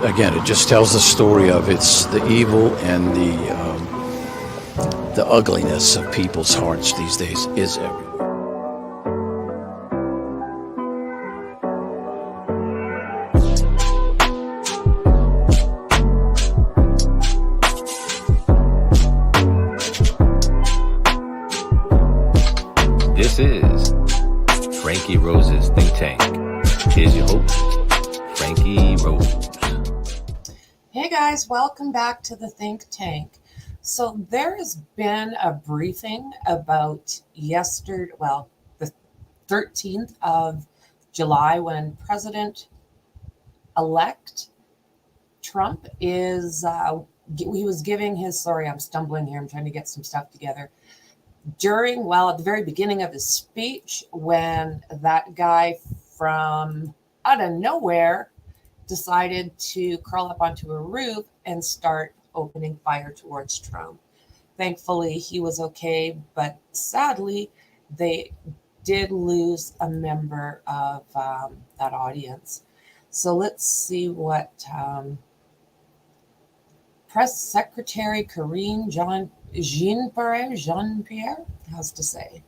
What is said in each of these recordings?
Again, it just tells the story of it's the evil and the ugliness of people's hearts these days is everywhere. This is Franky Rose's Think Tank. Here's your host, Franky Rose. Hey guys, welcome back to the Think Tank. So there has been a briefing about the 13th of July when President-elect Trump is, he was giving his, sorry, I'm stumbling here, I'm trying to get some stuff together. At the very beginning of his speech, when that guy from out of nowhere decided to crawl up onto a roof and start opening fire towards Trump. Thankfully, he was okay, but sadly, they did lose a member of that audience. So let's see what Press Secretary Karine Jean-Pierre has to say.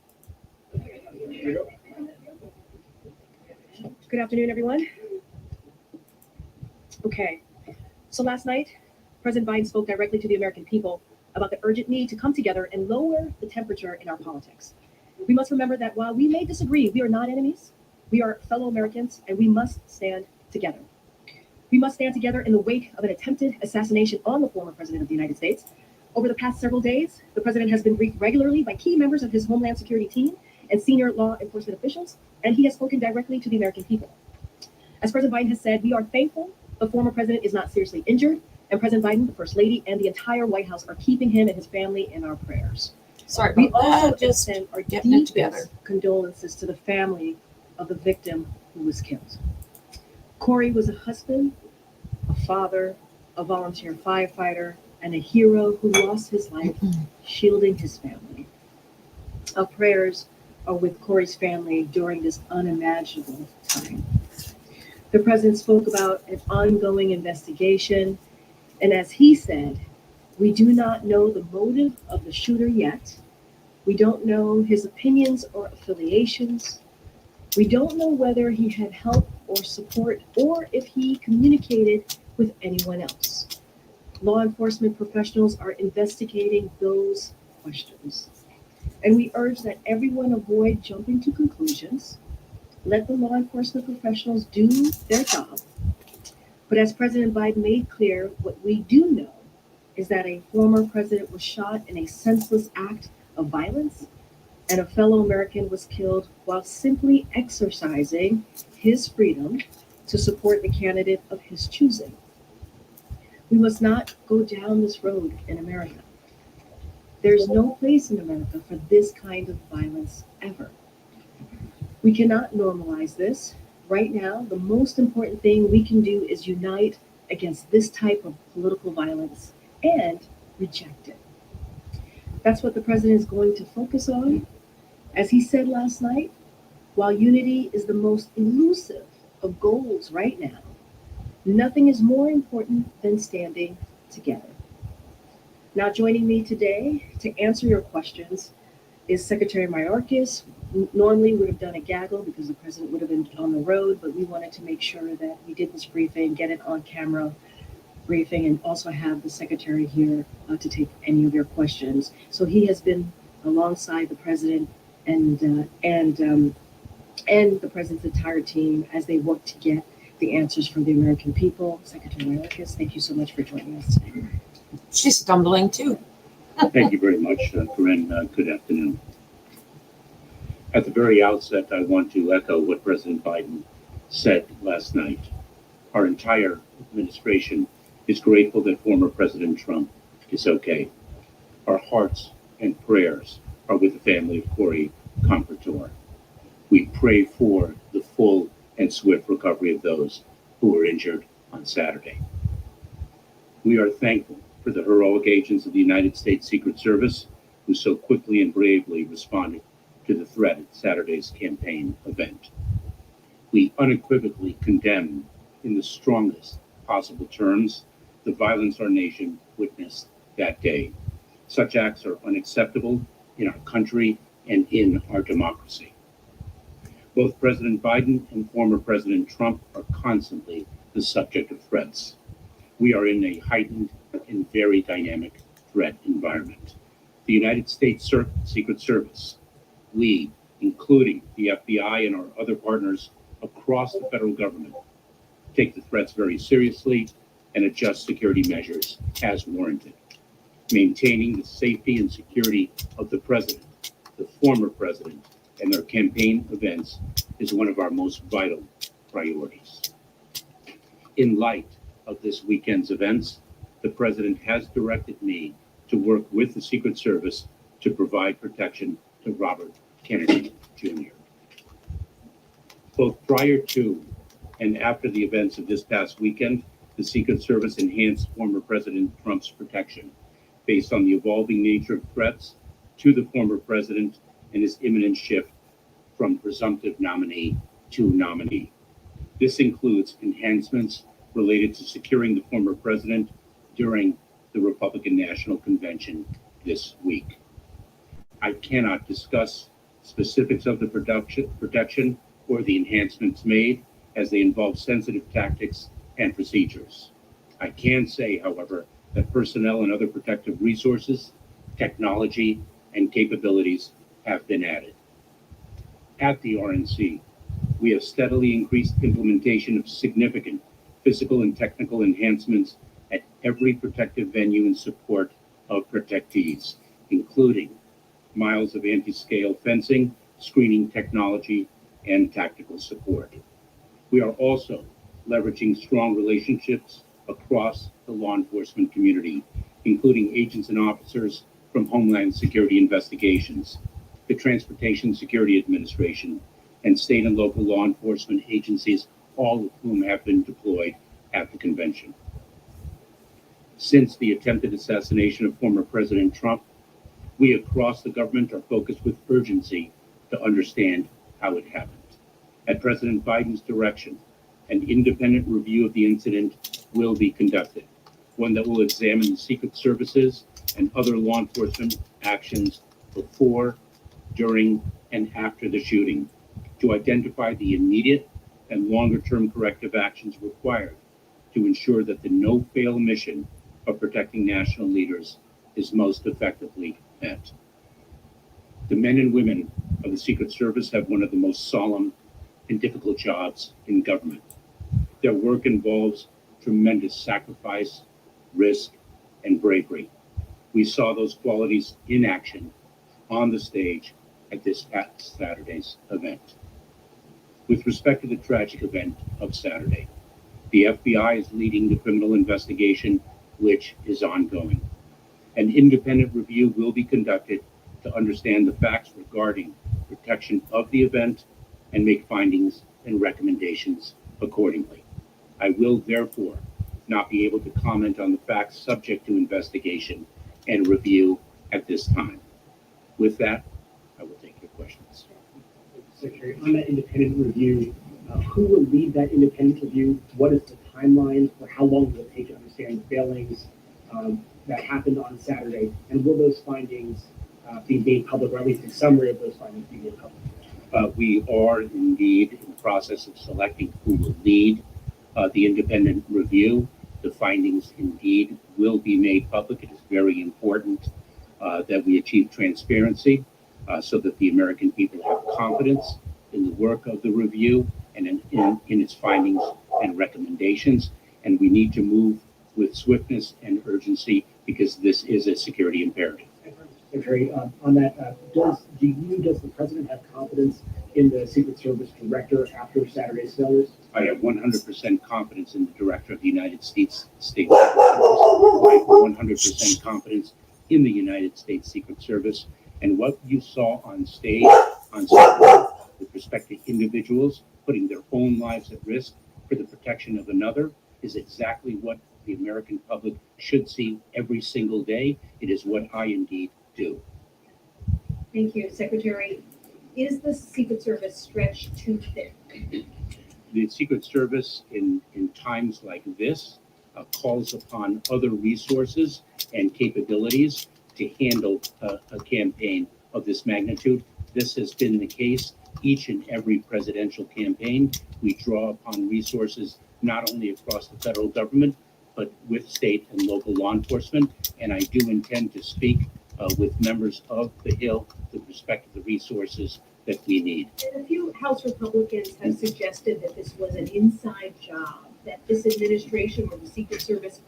Good afternoon, everyone. Okay, so last night, President Biden spoke directly to the American people about the urgent need to come together and lower the temperature in our politics. We must remember that while we may disagree, we are not enemies. We are fellow Americans, and we must stand together. We must stand together in the wake of an attempted assassination on the former president of the United States. Over the past several days, the president has been briefed regularly by key members of his Homeland Security team and senior law enforcement officials, and he has spoken directly to the American people. As President Biden has said, we are thankful the former president is not seriously injured, and President Biden, the First Lady, and the entire White House are keeping him and his family in our prayers. Sorry, we also extend our getting together. deepest condolences to the family of the victim who was killed. Corey was a husband, a father, a volunteer firefighter, and a hero who lost his life shielding his family. Our prayers are with Corey's family during this unimaginable time. The president spoke about an ongoing investigation, and as he said, we do not know the motive of the shooter yet. We don't know his opinions or affiliations. We don't know whether he had help or support or if he communicated with anyone else. Law enforcement professionals are investigating those questions. And we urge that everyone avoid jumping to conclusions. Let the law enforcement professionals do their job. But as President Biden made clear, what we do know is that a former president was shot in a senseless act of violence, and a fellow American was killed while simply exercising his freedom to support the candidate of his choosing. We must not go down this road in America. There's no place in America for this kind of violence ever. We cannot normalize this. Right now, the most important thing we can do is unite against this type of political violence and reject it. That's what the president is going to focus on. As he said last night, while unity is the most elusive of goals right now, nothing is more important than standing together. Now joining me today to answer your questions is Secretary Mayorkas. Normally would have done a gaggle because the president would have been on the road, but we wanted to make sure that we did this briefing, get it on camera briefing, and also have the secretary here to take any of your questions. So he has been alongside the president and the president's entire team as they work to get the answers from the American people. Secretary Mayorkas, thank you so much for joining us today. She's stumbling too. Thank you very much, Karine. Good afternoon. At the very outset, I want to echo what President Biden said last night. Our entire administration is grateful that former President Trump is okay. Our hearts and prayers are with the family of Corey Comfortor. We pray for the full and swift recovery of those who were injured on Saturday. We are thankful for the heroic agents of the United States Secret Service who so quickly and bravely responded to the threat at Saturday's campaign event. We unequivocally condemn in the strongest possible terms the violence our nation witnessed that day. Such acts are unacceptable in our country and in our democracy. Both President Biden and former President Trump are constantly the subject of threats. We are in a heightened and very dynamic threat environment. The United States Secret Service, we, including the FBI and our other partners across the federal government, take the threats very seriously and adjust security measures as warranted. Maintaining the safety and security of the president, the former president, and their campaign events is one of our most vital priorities. In light of this weekend's events, the president has directed me to work with the Secret Service to provide protection to Robert Kennedy Jr. Both prior to and after the events of this past weekend, the Secret Service enhanced former President Trump's protection based on the evolving nature of threats to the former president and his imminent shift from presumptive nominee to nominee. This includes enhancements related to securing the former president during the Republican National Convention this week. I cannot discuss specifics of the protection or the enhancements made, as they involve sensitive tactics and procedures. I can say, however, that personnel and other protective resources, technology, and capabilities have been added. At the RNC, we have steadily increased implementation of significant physical and technical enhancements at every protective venue in support of protectees, including miles of anti-scale fencing, screening technology, and tactical support. We are also leveraging strong relationships across the law enforcement community, including agents and officers from Homeland Security Investigations, the Transportation Security Administration, and state and local law enforcement agencies, all of whom have been deployed at the convention. Since the attempted assassination of former President Trump, we across the government are focused with urgency to understand how it happened. At President Biden's direction, an independent review of the incident will be conducted, one that will examine the Secret Services and other law enforcement actions before, during, and after the shooting to identify the immediate and longer-term corrective actions required to ensure that the no-fail mission of protecting national leaders is most effectively met. The men and women of the Secret Service have one of the most solemn and difficult jobs in government. Their work involves tremendous sacrifice, risk, and bravery. We saw those qualities in action on the stage at this past Saturday's event. With respect to the tragic event of Saturday, the FBI is leading the criminal investigation, which is ongoing. An independent review will be conducted to understand the facts regarding protection of the event and make findings and recommendations accordingly. I will therefore not be able to comment on the facts subject to investigation and review at this time. With that, I will take your questions. Secretary, on that independent review, who will lead that independent review? What is the timeline, or how long will it take to understand the failings that happened on Saturday? And will those findings be made public, or at least a summary of those findings be made public? We are indeed in the process of selecting who will lead the independent review. The findings indeed will be made public. It is very important that we achieve transparency so that the American people have confidence in the work of the review and in its findings and recommendations. And we need to move with swiftness and urgency because this is a security imperative. Secretary, on that, does the president have confidence in the Secret Service director after Saturday's failures? I have 100% confidence in the director of the United States State Secret Service. I have 100% confidence in the United States Secret Service. And what you saw on stage on Saturday with respect to individuals putting their own lives at risk for the protection of another is exactly what the American public should see every single day. It is what I indeed do. Thank you, Secretary. Is the Secret Service stretched too thin? the Secret Service in times like this calls upon other resources and capabilities to handle a campaign of this magnitude. This has been the case each and every presidential campaign. We draw upon resources not only across the federal government, but with state and local law enforcement. And I do intend to speak with members of the Hill with respect to the resources that we need. And a few House Republicans have suggested that this was an inside job, that this administration or the Secret Service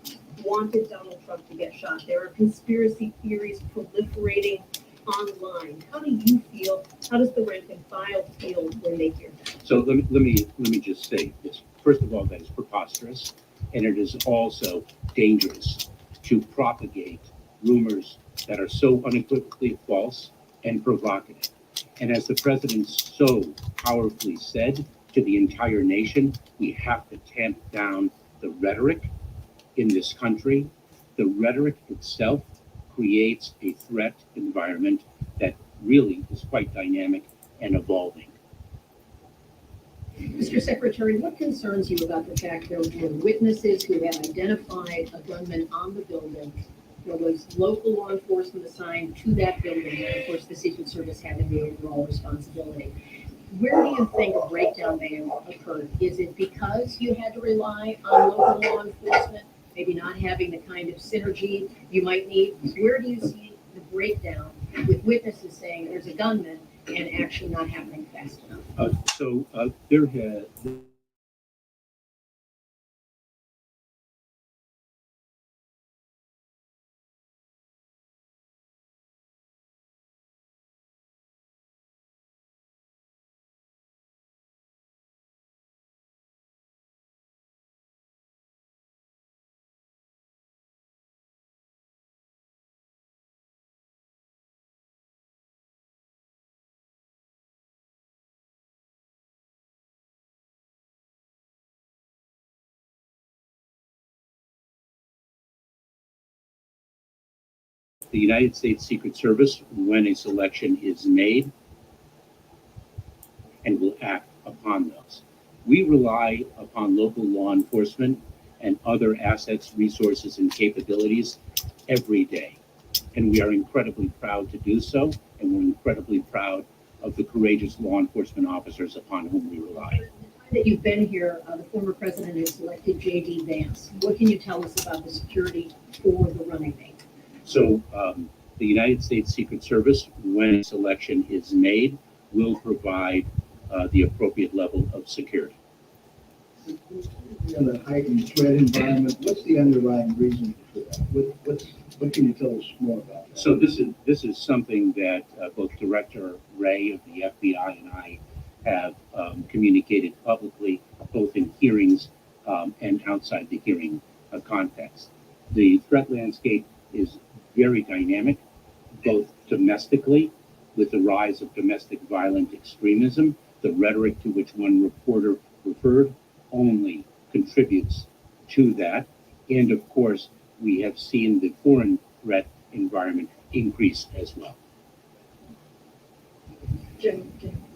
wanted Donald Trump to get shot. There are conspiracy theories proliferating online. How do you feel? How does the rank and file feel when they hear that? So let me just say this. First of all, that is preposterous, and it is also dangerous to propagate rumors that are so unequivocally false and provocative. And as the president so powerfully said to the entire nation, we have to tamp down the rhetoric in this country. The rhetoric itself creates a threat environment that really is quite dynamic and evolving. Mr. Secretary, what concerns you about the fact there were witnesses who had identified a gunman on the building? There was local law enforcement assigned to that building, and of course the Secret Service had the overall responsibility. Where do you think a breakdown may have occurred? Is it because you had to rely on local law enforcement, maybe not having the kind of synergy you might need? Where do you see the breakdown with witnesses saying there's a gunman and actually not happening fast enough? There has the United States Secret Service, when a selection is made, and will act upon those. We rely upon local law enforcement and other assets, resources, and capabilities every day. And we are incredibly proud to do so, and we're incredibly proud of the courageous law enforcement officers upon whom we rely. That you've been here, the former president has selected J.D. Vance. What can you tell us about the security for the running mate? So the United States Secret Service, when a selection is made, will provide the appropriate level of security. In the heightened threat environment, what's the underlying reason for that? What can you tell us more about that? So this is something that both Director Wray of the FBI and I have communicated publicly, both in hearings and outside the hearing context. The threat landscape is very dynamic, both domestically, with the rise of domestic violent extremism. The rhetoric to which one reporter referred only contributes to that. And of course, we have seen the foreign threat environment increase as well. Jim,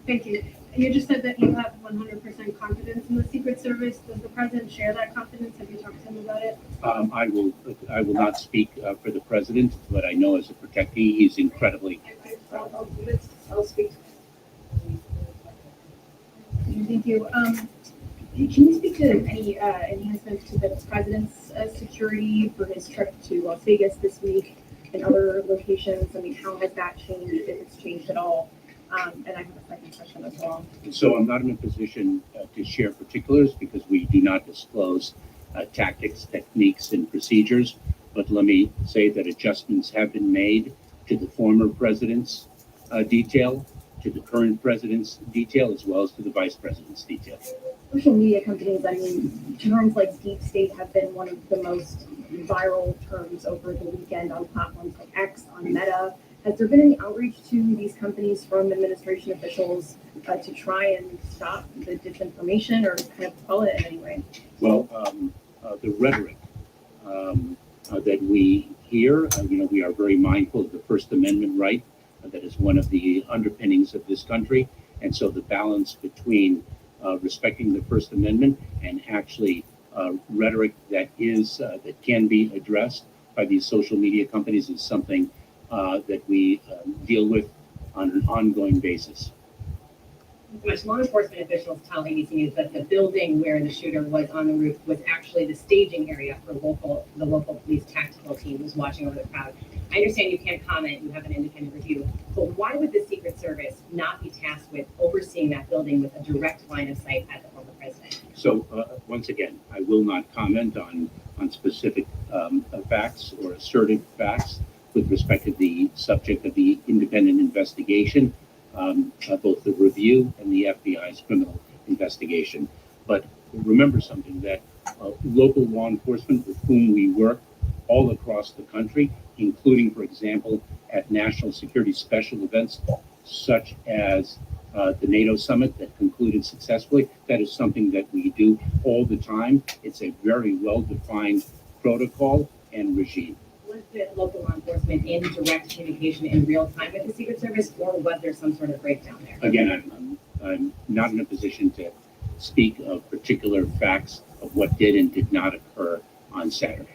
thank you. You just said that you have 100% confidence in the Secret Service. Does the president share that confidence? Have you talked to him about it? I will not speak for the president, but I know as a protectee, he's incredibly. I'll speak. Thank you. Can you speak to any enhancements to the president's security for his trip to Las Vegas this week and other locations? I mean, how has that changed, if it's changed at all? And I have a second question as well. So I'm not in a position to share particulars because we do not disclose tactics, techniques, and procedures. But let me say that adjustments have been made to the former president's detail, to the current president's detail, as well as to the vice president's detail. Social media companies, I mean, terms like deep state have been one of the most viral terms over the weekend on platforms like X, on Meta. Has there been any outreach to these companies from administration officials to try and stop the disinformation or kind of quell it in any way? Well, the rhetoric that we hear, we are very mindful of the First Amendment right. That is one of the underpinnings of this country. And so the balance between respecting the First Amendment and actually rhetoric that can be addressed by these social media companies is something that we deal with on an ongoing basis. Which law enforcement officials tell ABC News that the building where the shooter was on the roof was actually the staging area for the local police tactical team who's watching over the crowd. I understand you can't comment, you have an independent review, but why would the Secret Service not be tasked with overseeing that building with a direct line of sight at the former president? So once again, I will not comment on specific facts or asserted facts with respect to the subject of the independent investigation, both the review and the FBI's criminal investigation. But remember something, that local law enforcement with whom we work all across the country, including, for example, at national security special events such as the NATO summit that concluded successfully, that is something that we do all the time. It's a very well-defined protocol and regime. Was the local law enforcement in direct communication in real time with the Secret Service, or was there some sort of breakdown there? Again, I'm not in a position to speak of particular facts of what did and did not occur on Saturday.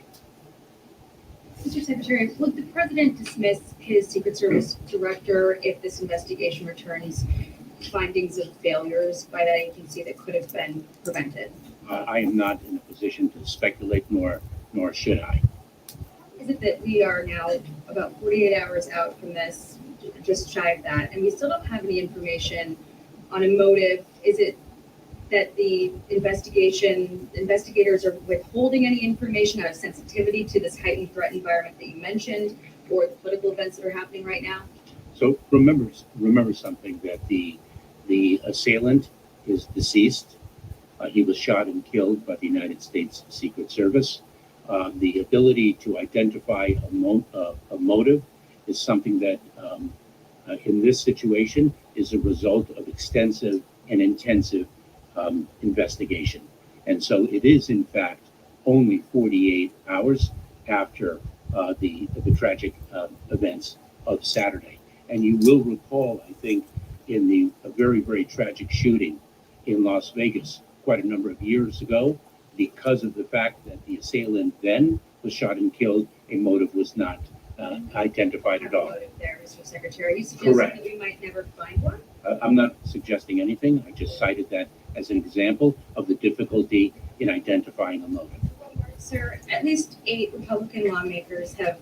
Mr. Secretary, would the president dismiss his Secret Service director if this investigation returns findings of failures by that agency that could have been prevented? I am not in a position to speculate, nor should I. Is it that we are now about 48 hours out from this, just shy of that, and we still don't have any information on a motive? Is it that the investigators are withholding any information out of sensitivity to this heightened threat environment that you mentioned, or the political events that are happening right now? So remember something, that the assailant is deceased. He was shot and killed by the United States Secret Service. The ability to identify a motive is something that, in this situation, is a result of extensive and intensive investigation. And so it is, in fact, only 48 hours after the tragic events of Saturday. And you will recall, I think, in the very, very tragic shooting in Las Vegas quite a number of years ago, because of the fact that the assailant then was shot and killed, a motive was not identified at all. Motive there, Mr. Secretary. You suggesting Correct. that we might never find one? I'm not suggesting anything. I just cited that as an example of the difficulty in identifying a motive. Sir, at least 8 Republican lawmakers have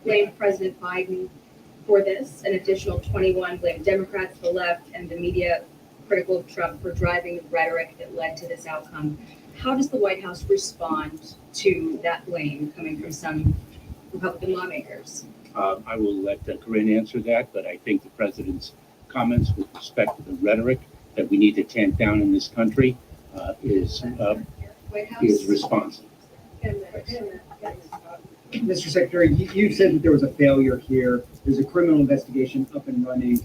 blamed President Biden for this. An additional 21 blame Democrats, the left, and the media critical of Trump for driving the rhetoric that led to this outcome. How does the White House respond to that blame coming from some Republican lawmakers? I will let Karine answer that, but I think the president's comments with respect to the rhetoric that we need to tamp down in this country is responsive. Mr. Secretary, you said that there was a failure here. There's a criminal investigation up and running.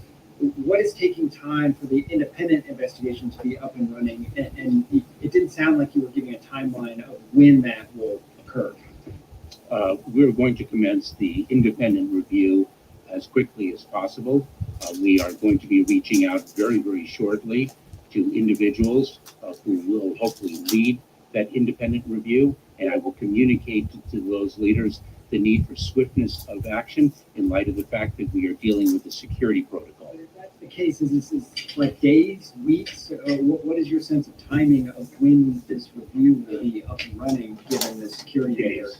What is taking time for the independent investigation to be up and running? And it didn't sound like you were giving a timeline of when that will occur. We're going to commence the independent review as quickly as possible. We are going to be reaching out very, very shortly to individuals who will hopefully lead that independent review, and I will communicate to those leaders the need for swiftness of action in light of the fact that we are dealing with a security protocol. But if that's the case, is this like days, weeks? What is your sense of timing of when this review will be up and running, given the security data?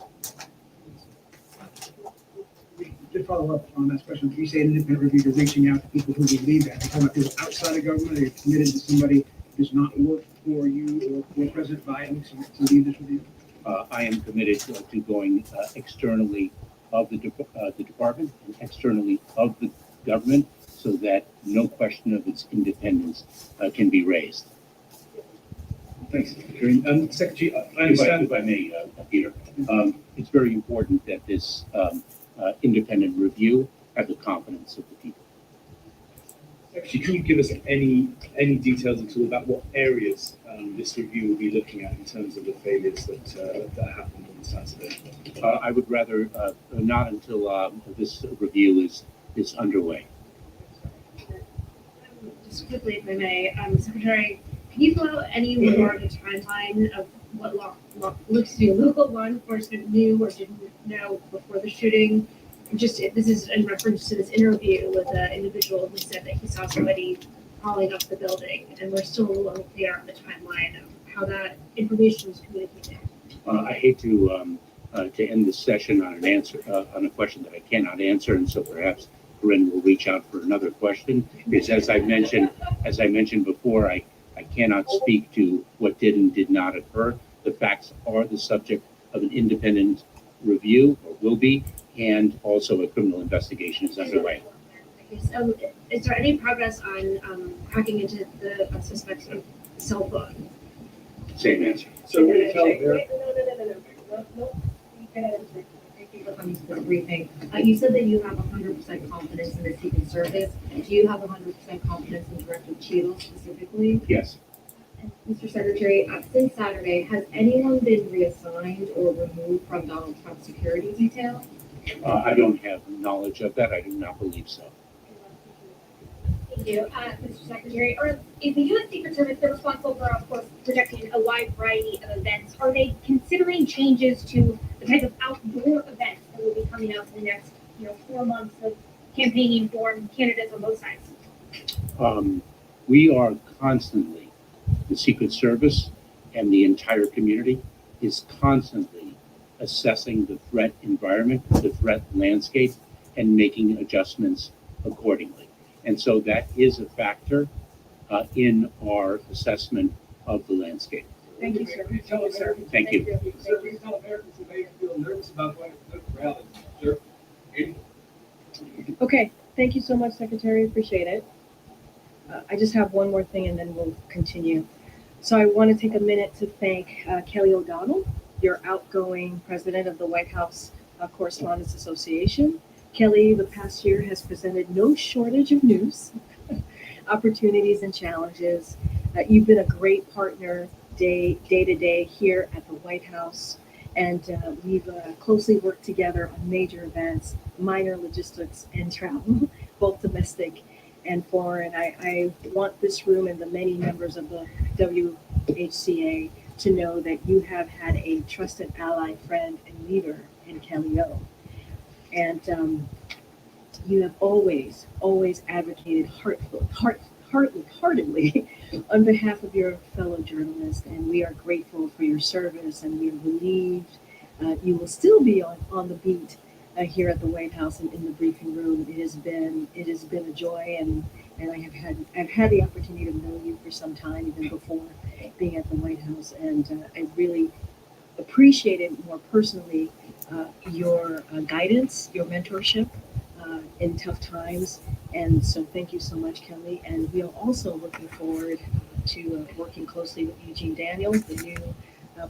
To follow up on that question, you say an independent review, you're reaching out to people who will lead that. Are you talking about people outside of government? Are you committed to somebody who does not work for you or for President Biden to lead this review? I am committed to going externally of the department and externally of the government so that no question of its independence can be raised. Thanks, Karine. Secretary, I understand. If I may, Peter, it's very important that this independent review have the confidence of the people. Actually, can you give us any details at all about what areas this review will be looking at in terms of the failures that happened on Saturday? I would rather not until this review is underway. Just quickly, if I may, Secretary, Can you fill out any more of the timeline of what local law enforcement knew or didn't know before the shooting? Just this is in reference to this interview with an individual who said that he saw somebody crawling up the building, and we're still a little unclear on the timeline of how that information was communicated. I hate to end this session on an answer on a question that I cannot answer, and so perhaps Karine will reach out for another question. Because as I mentioned before, I cannot speak to what did and did not occur. The facts are the subject of an independent review, or will be, and also a criminal investigation is underway. So, is there any progress on hacking into the suspect's cell phone? Same answer. So what do you tell No. You can answer. Thank you for coming to the briefing. You said that you have 100% confidence in the Secret Service. Do you have 100% confidence in Director Cheadle specifically? Yes. Mr. Secretary, since Saturday, has anyone been reassigned or removed from Donald Trump's security detail? I don't have knowledge of that. I do not believe so. Thank you, Mr. Secretary. Is the U.S. Secret Service responsible for, of course, protecting a wide variety of events? Are they considering changes to the type of outdoor events that will be coming out in the next, 4 months of campaigning for candidates on both sides? We are constantly, the Secret Service and the entire community is constantly assessing the threat environment, the threat landscape, and making adjustments accordingly. And so that is a factor in our assessment of the landscape. Thank you, sir. Thank you. Sir, please tell Americans who may feel nervous about going to the rally. Sir? Okay, thank you so much, Secretary. Appreciate it. I just have one more thing and then we'll continue. So I want to take a minute to thank Kelly O'Donnell, your outgoing president of the White House Correspondents Association. Kelly, the past year has presented no shortage of news, opportunities, and challenges. You've been a great partner day to day here at the White House, and we've closely worked together on major events, minor logistics, and travel, both domestic and foreign. I want this room and the many members of the WHCA to know that you have had a trusted ally, friend, and leader in Kelly O. And you have always advocated heartedly on behalf of your fellow journalists, and we are grateful for your service, and we are relieved you will still be on the beat here at the White House and in the briefing room. It has been a joy, and I've had the opportunity to know you for some time, even before being at the White House, and I really appreciated more personally your guidance, your mentorship in tough times. And so thank you so much, Kelly. And we are also looking forward to working closely with Eugene Daniels, the new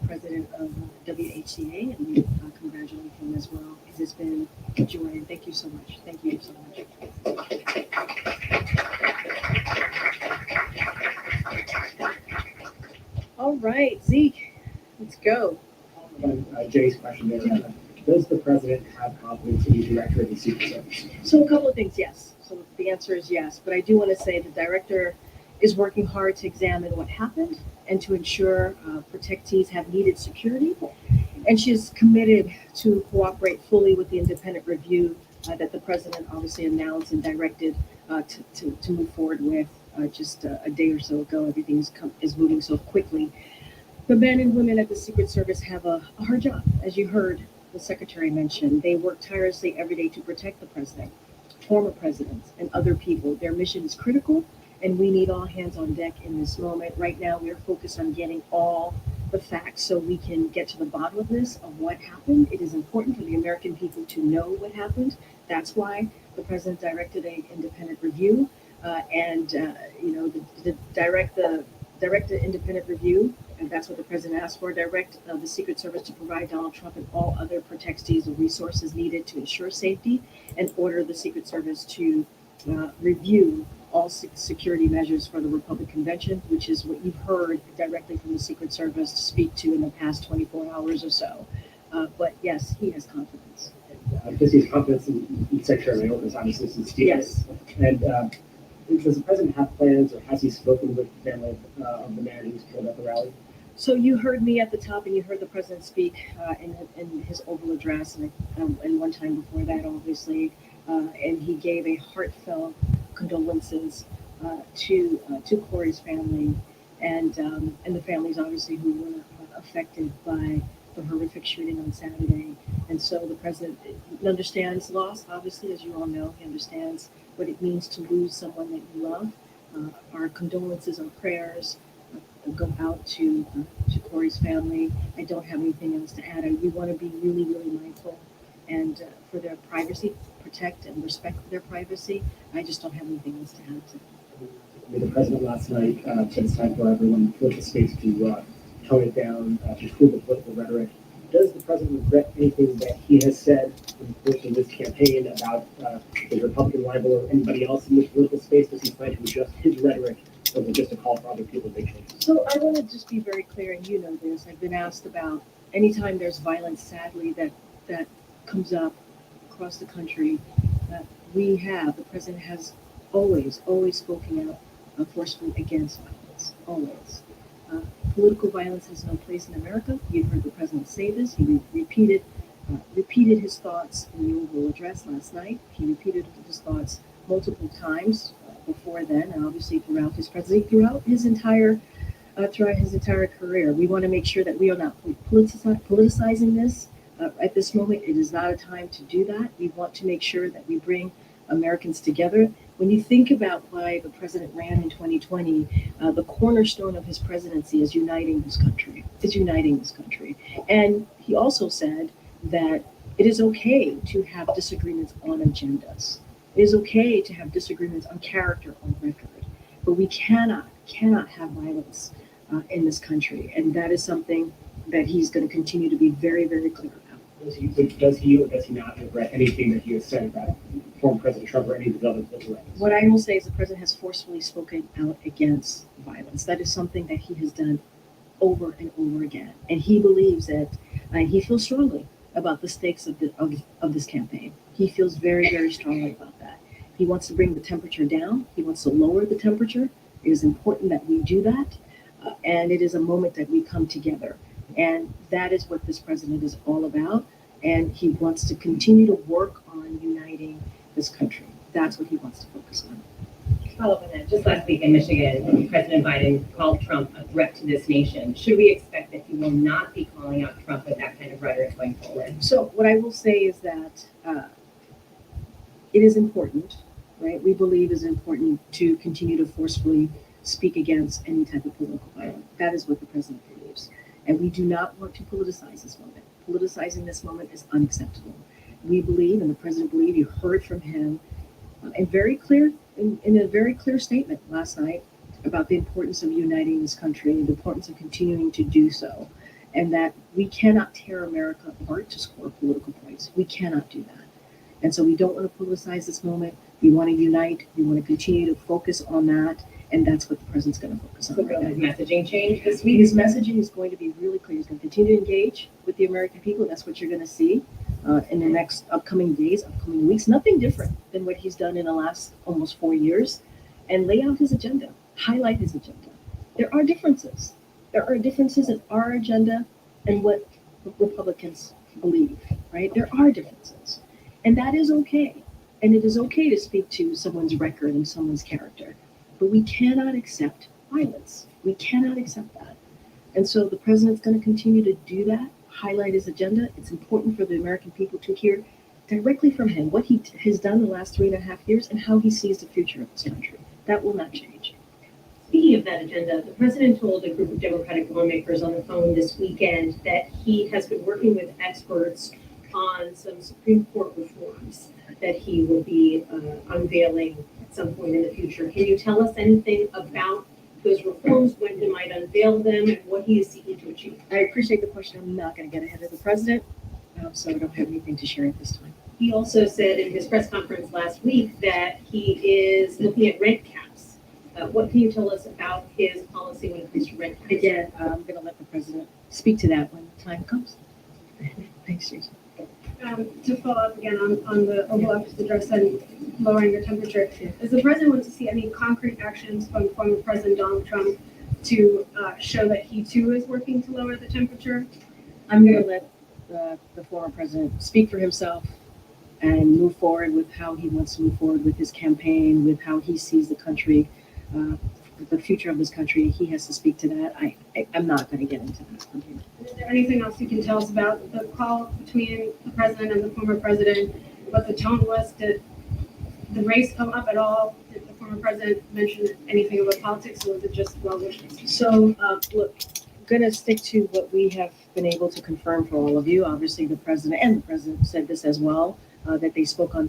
president of WHCA, and we congratulate him as well. It has been a joy, and thank you so much. Thank you so much. All right, Zeke, let's go. Jay's question there. Does the president have confidence in the director of the Secret Service? So a couple of things, yes. So the answer is yes, but I do want to say the director is working hard to examine what happened and to ensure protectees have needed security. And she's committed to cooperate fully with the independent review that the president obviously announced and directed to move forward with just a day or so ago. Everything is moving so quickly. The men and women at the Secret Service have a hard job, as you heard the secretary mention. They work tirelessly every day to protect the president, former presidents, and other people. Their mission is critical, and we need all hands on deck in this moment. Right now, we're focused on getting all the facts so we can get to the bottom of this, of what happened. It is important for the American people to know what happened. That's why the president directed an independent review, direct the independent review, and that's what the president asked for. Direct the Secret Service to provide Donald Trump and all other protectees the resources needed to ensure safety, and order the Secret Service to review all security measures for the Republican Convention, which is what you've heard directly from the Secret Service to speak to in the past 24 hours or so. But yes, he has confidence. Does he have confidence in Secretary Mayorkas, obviously, since Steve? Yes. And Does the president have plans, or has he spoken with the family of the man who was killed at the rally? So you heard me at the top, and you heard the president speak in his Oval Address, and one time before that, obviously, and he gave a heartfelt condolences to Corey's family, and the families obviously who were affected by the horrific shooting on Saturday. And so the president understands loss, obviously, as you all know. He understands what it means to lose someone that you love. Our condolences and prayers go out to Corey's family. I don't have anything else to add. We want to be really, really mindful and for their privacy, protect and respect their privacy. I just don't have anything else to add to. The president last night said it's time for everyone to flip the space to tone it down, to cool the political rhetoric. Does the president regret anything that he has said in the course of this campaign about his Republican rival or anybody else in the political space? Does he plan to adjust his rhetoric, or is it just a call for other people to make changes? So I want to just be very clear, and you know this. I've been asked about anytime there's violence, sadly, that comes up across the country. The president has always spoken out forcefully against violence, always. Political violence has no place in America. You've heard the president say this. He repeated his thoughts in the Oval Address last night. He repeated his thoughts multiple times before then, and obviously throughout his presidency, throughout his entire career. We want to make sure that we are not politicizing this. At this moment, it is not a time to do that. We want to make sure that we bring Americans together. When you think about why the president ran in 2020, the cornerstone of his presidency is uniting this country. And he also said that it is okay to have disagreements on agendas. It is okay to have disagreements on character, on record. But we cannot have violence in this country. And that is something that he's going to continue to be very, very clear about. Does he or does he not regret anything that he has said about former President Trump or any of his other political rivals? What I will say is the president has forcefully spoken out against violence. That is something that he has done over and over again. And he believes that, he feels strongly about the stakes of this campaign. He feels very, very strongly about that. He wants to bring the temperature down. He wants to lower the temperature. It is important that we do that. And it is a moment that we come together. And that is what this president is all about. And he wants to continue to work on uniting this country. That's what he wants to focus on. Follow up on that. Just last week in Michigan, President Biden called Trump a threat to this nation. Should we expect that he will not be calling out Trump with that kind of rhetoric going forward? So what I will say is that it is important, right? We believe it is important to continue to forcefully speak against any type of political violence. That is what the president believes. And we do not want to politicize this moment. Politicizing this moment is unacceptable. We believe, and the president believes, you heard from him in a very clear statement last night about the importance of uniting this country, the importance of continuing to do so, and that we cannot tear America apart to score political points. We cannot do that. And so we don't want to politicize this moment. We want to unite. We want to continue to focus on that. And that's what the president's going to focus on. So will his messaging change this week? His messaging is going to be really clear. He's going to continue to engage with the American people. That's what you're going to see in the next upcoming days, upcoming weeks. Nothing different than what he's done in the last almost 4 years. And lay out his agenda, highlight his agenda. There are differences. There are differences in our agenda and what Republicans believe, right? There are differences. And that is okay. And it is okay to speak to someone's record and someone's character. But we cannot accept violence. We cannot accept that. And so the president's going to continue to do that, highlight his agenda. It's important for the American people to hear directly from him what he has done the last 3.5 years and how he sees the future of this country. That will not change. Speaking of that agenda, the president told a group of Democratic lawmakers on the phone this weekend that he has been working with experts on some Supreme Court reforms that he will be unveiling at some point in the future. Can you tell us anything about those reforms, when he might unveil them, and what he is seeking to achieve? I appreciate the question. I'm not going to get ahead of the president, so I don't have anything to share at this time. He also said in his press conference last week that he is looking at rent caps. What can you tell us about his policy when it comes to rent caps? Again, I'm going to let the president speak to that when the time comes. Thanks, Jason. To follow up again on the Oval Office address, and lowering the temperature. Does the president want to see any concrete actions from former President Donald Trump to show that he too is working to lower the temperature? I'm going to let the former president speak for himself and move forward with how he wants to move forward with his campaign, with how he sees the country, the future of this country. He has to speak to that. I'm not going to get into that from here. Is there anything else you can tell us about the call between the president and the former president? What the tone was? Did the race come up at all? Did the former president mention anything about politics, or was it just well wishes? So, look, I'm going to stick to what we have been able to confirm for all of you. Obviously, the president said this as well, that they spoke on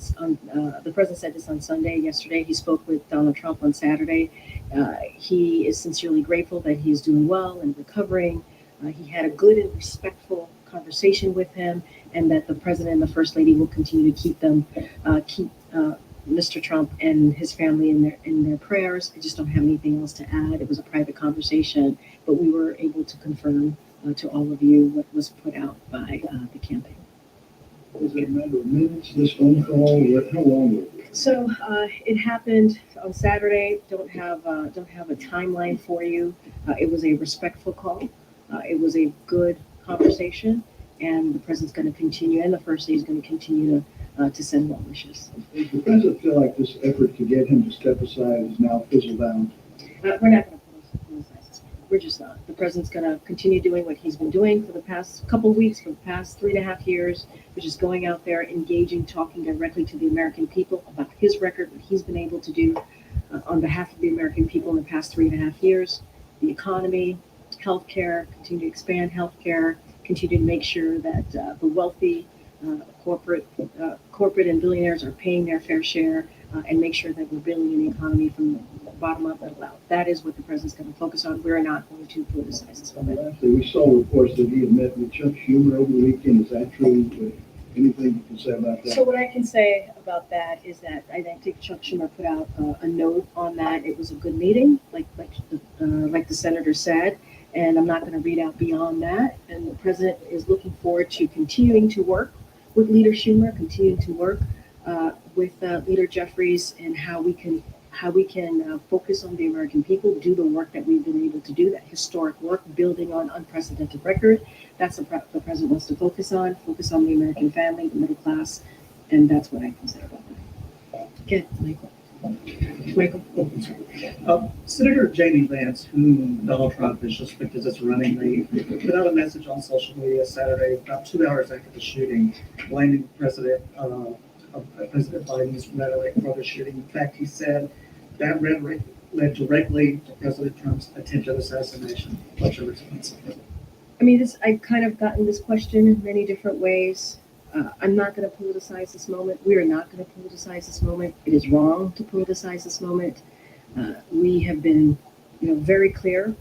the president said this on Sunday. Yesterday, he spoke with Donald Trump on Saturday. He is sincerely grateful that he's doing well and recovering. He had a good and respectful conversation with him, and that the president and the first lady will continue to keep Mr. Trump and his family in their prayers. I just don't have anything else to add. It was a private conversation, but we were able to confirm to all of you what was put out by the campaign. Was it a matter of minutes, this phone call, or how long was it? So it happened on Saturday. Don't have a timeline for you. It was a respectful call. It was a good conversation, and the president's going to continue, and the first lady is going to continue to send well wishes. Does the president feel like this effort to get him to step aside is now fizzled down? We're not going to politicize this. We're just not. The president's going to continue doing what he's been doing for the past couple of weeks, for the past 3.5 years, which is going out there, engaging, talking directly to the American people about his record, what he's been able to do on behalf of the American people in the past 3.5 years, the economy, healthcare, continue to expand healthcare, continue to make sure that the wealthy, corporate and billionaires are paying their fair share, and make sure that we're building an economy from the bottom up, middle out. That is what the president's going to focus on. We're not going to politicize this moment. Lastly, we saw reports that he had met with Chuck Schumer over the weekend. Is that true? Anything you can say about that? So what I can say about that is that I think Chuck Schumer put out a note on that. It was a good meeting, like the senator said, and I'm not going to read out beyond that. And the president is looking forward to continuing to work with Leader Schumer, continuing to work with Leader Jeffries, and how we can focus on the American people, do the work that we've been able to do, that historic work, building on unprecedented record. That's what the president wants to focus on the American family, the middle class, and that's what I can say about that. Okay, Michael. Senator J.D. Vance, whom Donald Trump has just picked as its running mate, put out a message on social media Saturday, about 2 hours after the shooting, blaming President Biden's rhetoric for the shooting. In fact, he said that rhetoric led directly to President Trump's attempted assassination. What's your response? I mean, I've kind of gotten this question in many different ways. I'm not going to politicize this moment. We are not going to politicize this moment. It is wrong to politicize this moment. We have been, very clear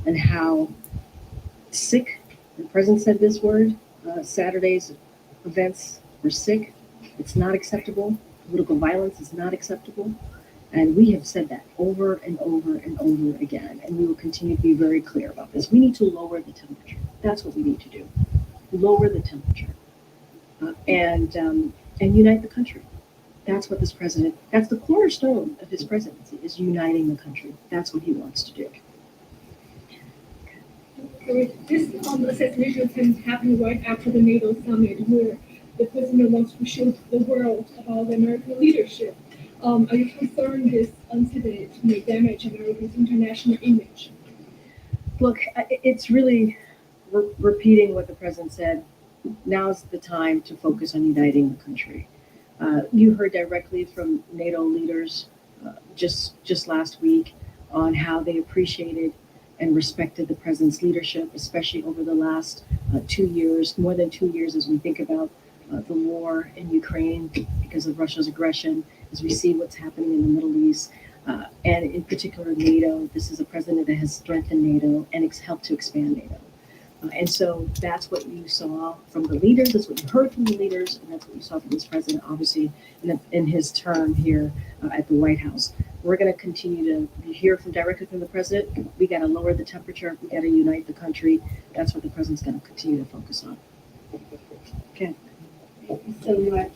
on how sick. The president said this word. Saturday's events were sick. It's not acceptable. Political violence is not acceptable. And we have said that over and over and over again. And we will continue to be very clear about this. We need to lower the temperature. That's what we need to do. Lower the temperature. And unite the country. That's what that's the cornerstone of his presidency, is uniting the country. That's what he wants to do. This assassination attempt happened right after the NATO summit, where the president wants to show the world about the American leadership. Are you concerned this incident may damage America's international image? Look, it's really repeating what the president said. Now's the time to focus on uniting the country. You heard directly from NATO leaders just last week on how they appreciated and respected the president's leadership, especially over the last 2 years, more than 2 years, as we think about the war in Ukraine because of Russia's aggression, as we see what's happening in the Middle East, and in particular NATO. This is a president that has strengthened NATO and helped to expand NATO. And so that's what you saw from the leaders, that's what you heard from the leaders, and that's what you saw from this president, obviously, in his term here at the White House. We're going to continue to hear directly from the president. We got to lower the temperature. We got to unite the country. That's what the president's going to continue to focus on. Okay. Thank you so much.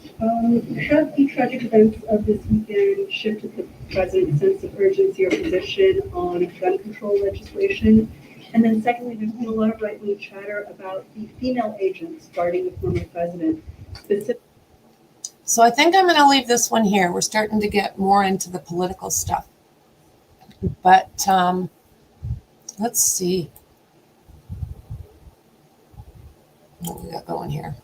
Have the tragic events of this weekend shifted the president's sense of urgency or position on gun control legislation? And then secondly, there's been a lot of right-wing chatter about the female agents guarding the former president. So I think I'm going to leave this one here. We're starting to get more into the political stuff. But let's see what we got going here.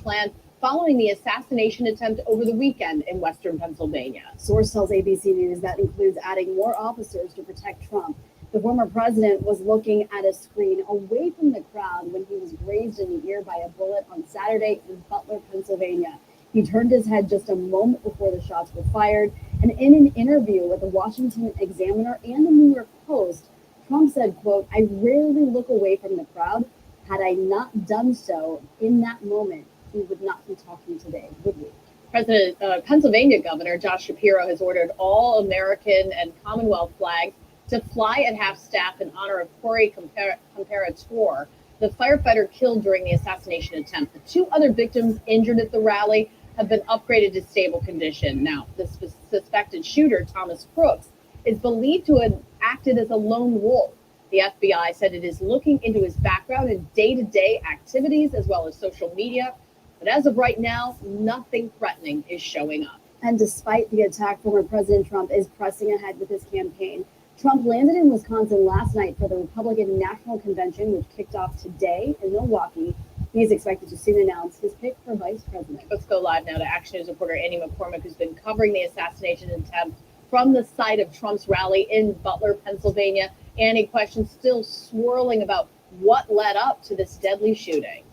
Plan following the assassination attempt over the weekend in Western Pennsylvania. Source tells ABC News that includes adding more officers to protect Trump. The former president was looking at a screen away from the crowd when he was grazed in the ear by a bullet on Saturday in Butler, Pennsylvania. He turned his head just a moment before the shots were fired. And in an interview with the Washington Examiner and the New York Post, Trump said, quote, "I rarely look away from the crowd. Had I not done so in that moment, we would not be talking today, would we?" Pennsylvania Governor Josh Shapiro has ordered all American and Commonwealth flags to fly at half-staff in honor of Corey Comparator, the firefighter killed during the assassination attempt. The two other victims injured at the rally have been upgraded to stable condition. Now, the suspected shooter, Thomas Crooks, is believed to have acted as a lone wolf. The FBI said it is looking into his background and day-to-day activities as well as social media. But as of right now, nothing threatening is showing up. And despite the attack, former President Trump is pressing ahead with his campaign. Trump landed in Wisconsin last night for the Republican National Convention, which kicked off today in Milwaukee. He is expected to soon announce his pick for vice president. Let's go live now to Action News reporter Annie McCormick, who's been covering the assassination attempt from the site of Trump's rally in Butler, Pennsylvania. Annie, questions still swirling about what led up to this deadly shooting.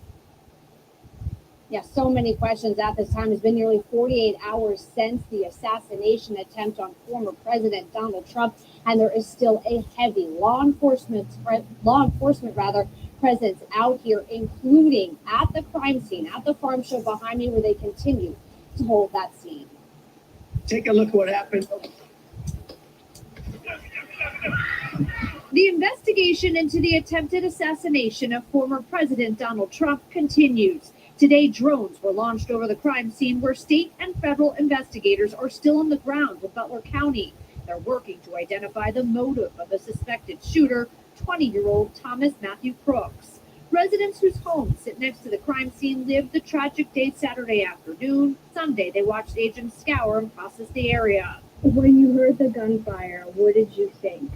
Yeah, so many questions at this time. It's been nearly 48 hours since the assassination attempt on former President Donald Trump, and there is still a heavy law enforcement presence out here, including at the crime scene, at the farm show behind me, where they continue to hold that scene. Take a look at what happened. The investigation into the attempted assassination of former President Donald Trump continues. Today, drones were launched over the crime scene where state and federal investigators are still on the ground in Butler County. They're working to identify the motive of the suspected shooter, 20-year-old Thomas Matthew Crooks. Residents whose homes sit next to the crime scene lived the tragic day Saturday afternoon. Sunday, they watched agents scour and process the area. When you heard the gunfire, what did you think?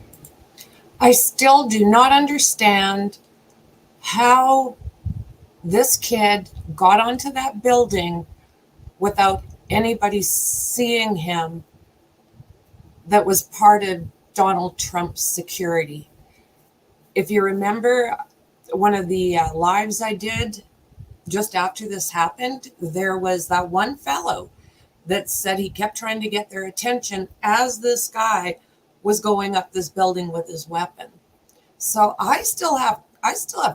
I still do not understand how this kid got onto that building without anybody seeing him that was part of Donald Trump's security. If you remember one of the lives I did just after this happened, there was that one fellow that said he kept trying to get their attention as this guy was going up this building with his weapon. So I still have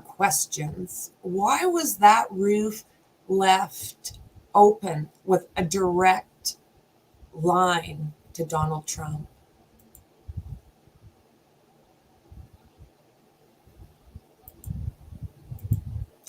questions. Why was that roof left open with a direct line to Donald Trump?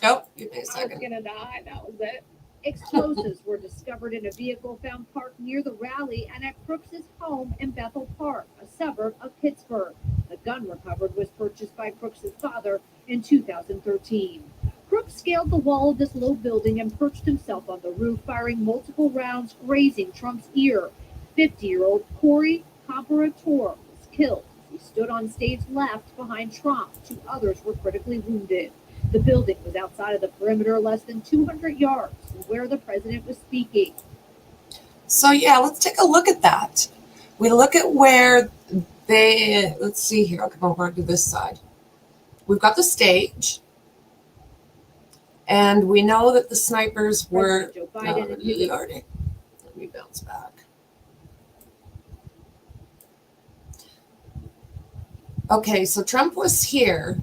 Oh, give me a second. I was gonna die. That was it. Explosives were discovered in a vehicle found parked near the rally and at Crooks's home in Bethel Park, a suburb of Pittsburgh. The gun recovered was purchased by Crooks's father in 2013. Crooks scaled the wall of this low building and perched himself on the roof, firing multiple rounds, grazing Trump's ear. 50-year-old Corey Comparator was killed. He stood on stage left behind Trump. Two others were critically wounded. The building was outside of the perimeter, less than 200 yards from where the president was speaking. So yeah, let's take a look at that. We look at where let's see here, I'll come over to this side. We've got the stage. And we know that the snipers were, Joe Biden let me bounce back. Okay, so Trump was here.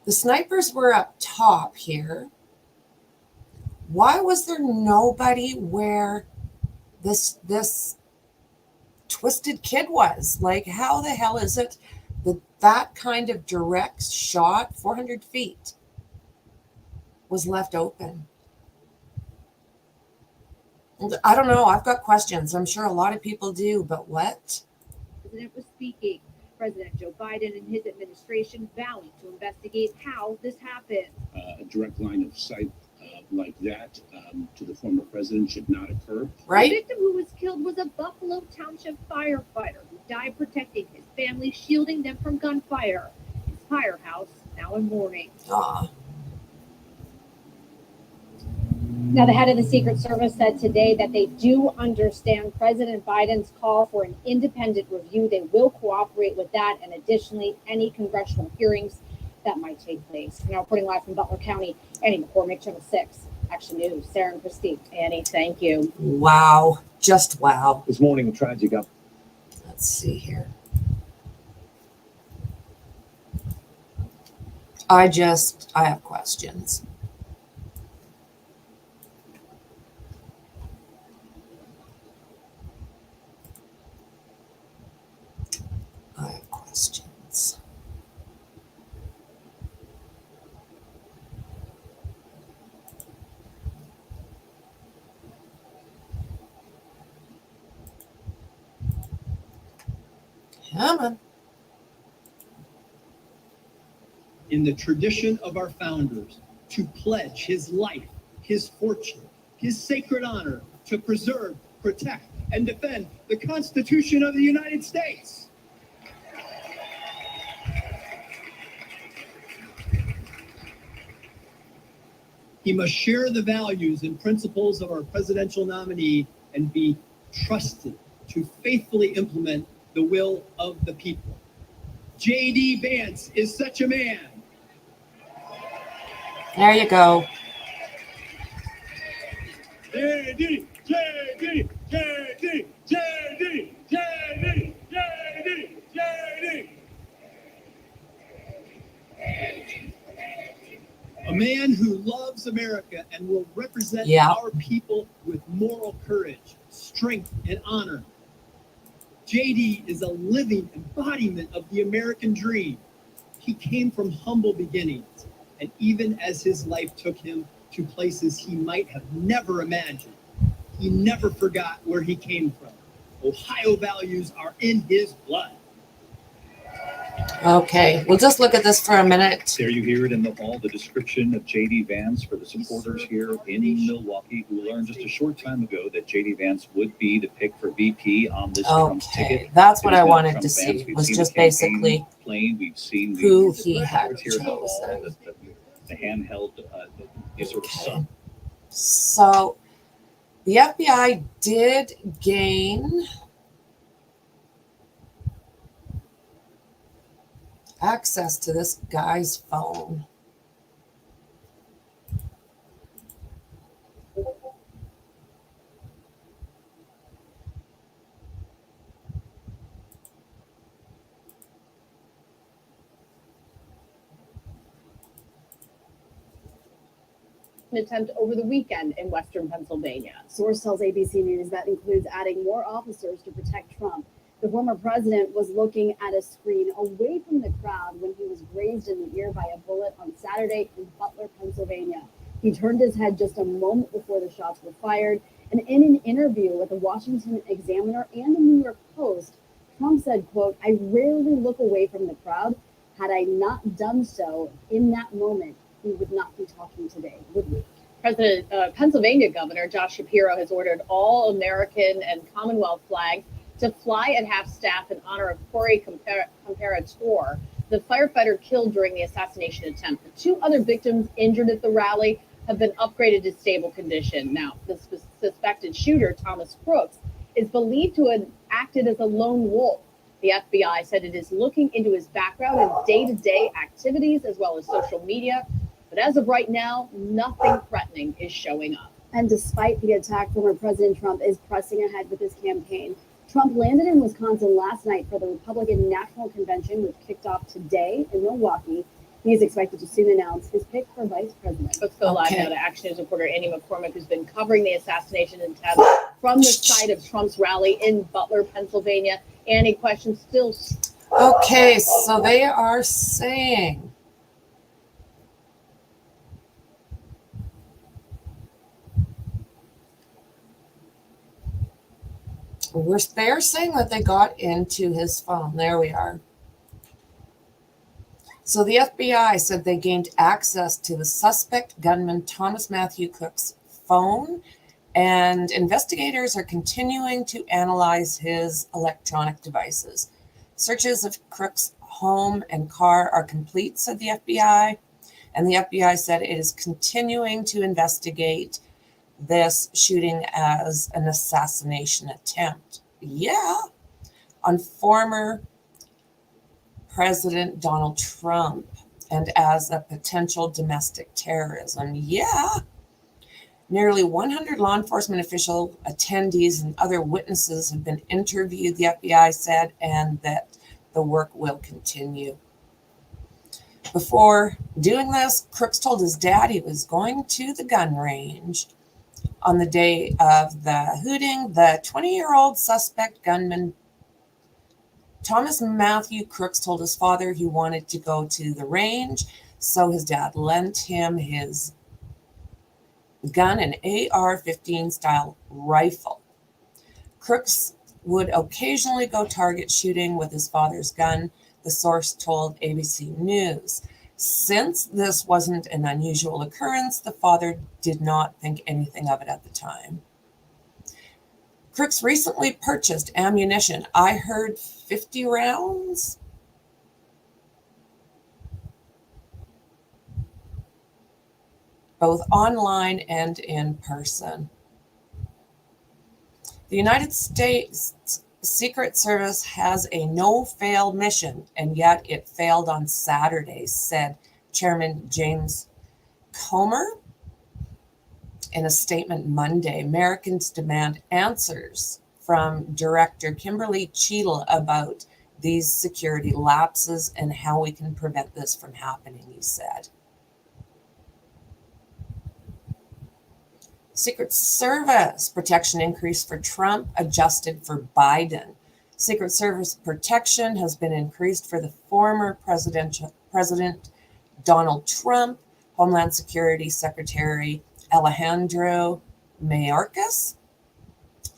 The snipers were up top here. Why was there nobody where this twisted kid was? Like, how the hell is it that kind of direct shot, 400 feet, was left open? I don't know. I've got questions. I'm sure a lot of people do, but what? The president was speaking. President Joe Biden and his administration vowing to investigate how this happened. A direct line of sight like that to the former president should not occur. The victim who was killed was a Buffalo Township firefighter who died protecting his family, shielding them from gunfire. His firehouse now in mourning. Now, the head of the Secret Service said today that they do understand President Biden's call for an independent review. They will cooperate with that, and additionally, any congressional hearings that might take place. Now, reporting live from Butler County, Annie McCormick, Channel 6, Action News. Sarah and Christine. Annie, thank you. Wow. Just wow. This morning, a tragic up. Let's see here. I have questions. I have questions. Come on. In the tradition of our founders, to pledge his life, his fortune, his sacred honor to preserve, protect, and defend the Constitution of the United States. He must share the values and principles of our presidential nominee and be trusted to faithfully implement the will of the people. J.D. Vance is such a man. There you go. J.D. J.D. J.D. J.D. J.D. J.D. J.D. A man who loves America and will represent our people with moral courage, strength, and honor. JD is a living embodiment of the American dream. He came from humble beginnings, and even as his life took him to places he might have never imagined, he never forgot where he came from. Ohio values are in his blood. Okay, we'll just look at this for a minute. There you hear it in the hall, the description of J.D. Vance for the supporters here in Milwaukee who learned just a short time ago that J.D. Vance would be the pick for VP on this Trump's ticket. That's what I wanted to see, was just basically we've seen who he had here in the hall, chosen. the handheld sort of sun. So the FBI did gain access to this guy's phone. An attempt over the weekend in Western Pennsylvania. Source tells ABC News that includes adding more officers to protect Trump. The former president was looking at a screen away from the crowd when he was grazed in the ear by a bullet on Saturday in Butler, Pennsylvania. He turned his head just a moment before the shots were fired. And in an interview with the Washington Examiner and the New York Post, Trump said, quote, "I rarely look away from the crowd. Had I not done so in that moment, we would not be talking today, would we?" Pennsylvania Governor Josh Shapiro has ordered all American and Commonwealth flags to fly at half-staff in honor of Corey Comparator, the firefighter killed during the assassination attempt. The two other victims injured at the rally have been upgraded to stable condition. Now, the suspected shooter, Thomas Crooks, is believed to have acted as a lone wolf. The FBI said it is looking into his background and day-to-day activities as well as social media. But as of right now, nothing threatening is showing up. And despite the attack, former President Trump is pressing ahead with his campaign. Trump landed in Wisconsin last night for the Republican National Convention, which kicked off today in Milwaukee. He is expected to soon announce his pick for vice president. Let's go live now to Action News reporter Annie McCormick, who's been covering the assassination attempt from the site of Trump's rally in Butler, Pennsylvania. Annie, questions still? Okay, so they are saying They're saying that they got into his phone. There we are. So the FBI said they gained access to the suspect gunman Thomas Matthew Cook's phone, and investigators are continuing to analyze his electronic devices. Searches of Cook's home and car are complete, said the FBI, and the FBI said it is continuing to investigate this shooting as an assassination attempt. Yeah, on former President Donald Trump and as a potential domestic terrorism. Yeah. Nearly 100 law enforcement official attendees and other witnesses have been interviewed, the FBI said, and that the work will continue. Before doing this, Crooks told his dad he was going to the gun range. On the day of the hooting, the 20-year-old suspect gunman Thomas Matthew Crooks told his father he wanted to go to the range, so his dad lent him his gun, an AR-15 style rifle. Crooks would occasionally go target shooting with his father's gun, the source told ABC News. Since this wasn't an unusual occurrence, the father did not think anything of it at the time. Crooks recently purchased ammunition. I heard 50 rounds. Both online and in person. The United States Secret Service has a no-fail mission, and yet it failed on Saturday, said Chairman James Comer in a statement Monday. Americans demand answers from Director Kimberly Cheadle about these security lapses and how we can prevent this from happening, he said. Secret Service protection increase for Trump, adjusted for Biden. Secret Service protection has been increased for the former President Donald Trump. Homeland Security Secretary Alejandro Mayorkas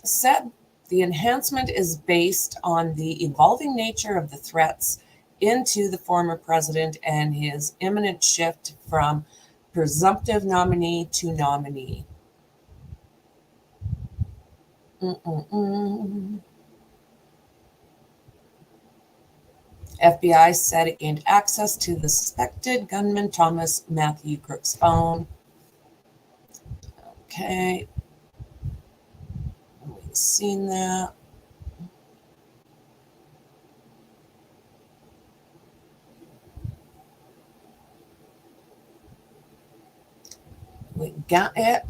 said the enhancement is based on the evolving nature of the threats into the former president and his imminent shift from presumptive nominee to nominee. FBI said it gained access to the suspected gunman Thomas Matthew Crooks' phone. Okay. We've seen that. We got it.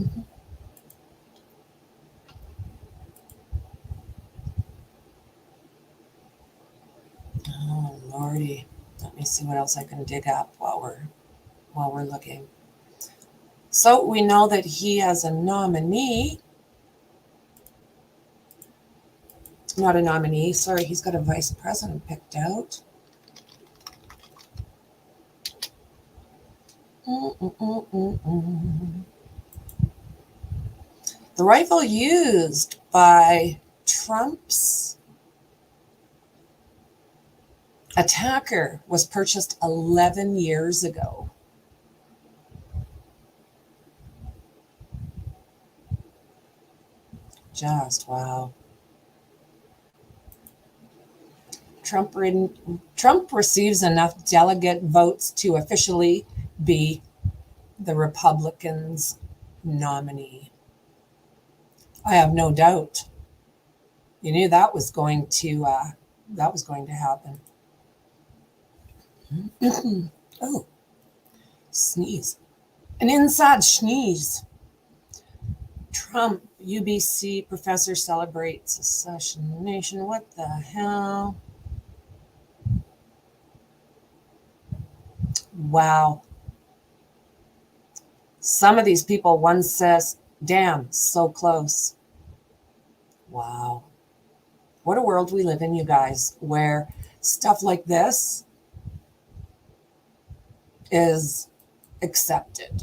Oh, Lordy. Let me see what else I can dig up while we're looking. So we know that he has a nominee. Not a nominee, sorry, he's got a vice president picked out. The rifle used by Trump's attacker was purchased 11 years ago. Just wow. Trump receives enough delegate votes to officially be the Republicans' nominee. I have no doubt. You knew that was going to happen. Oh, sneeze. An inside sneeze. Trump UBC professor celebrates assassination. What the hell? Wow. Some of these people, one says, damn, so close. Wow. What a world we live in, you guys, where stuff like this is accepted.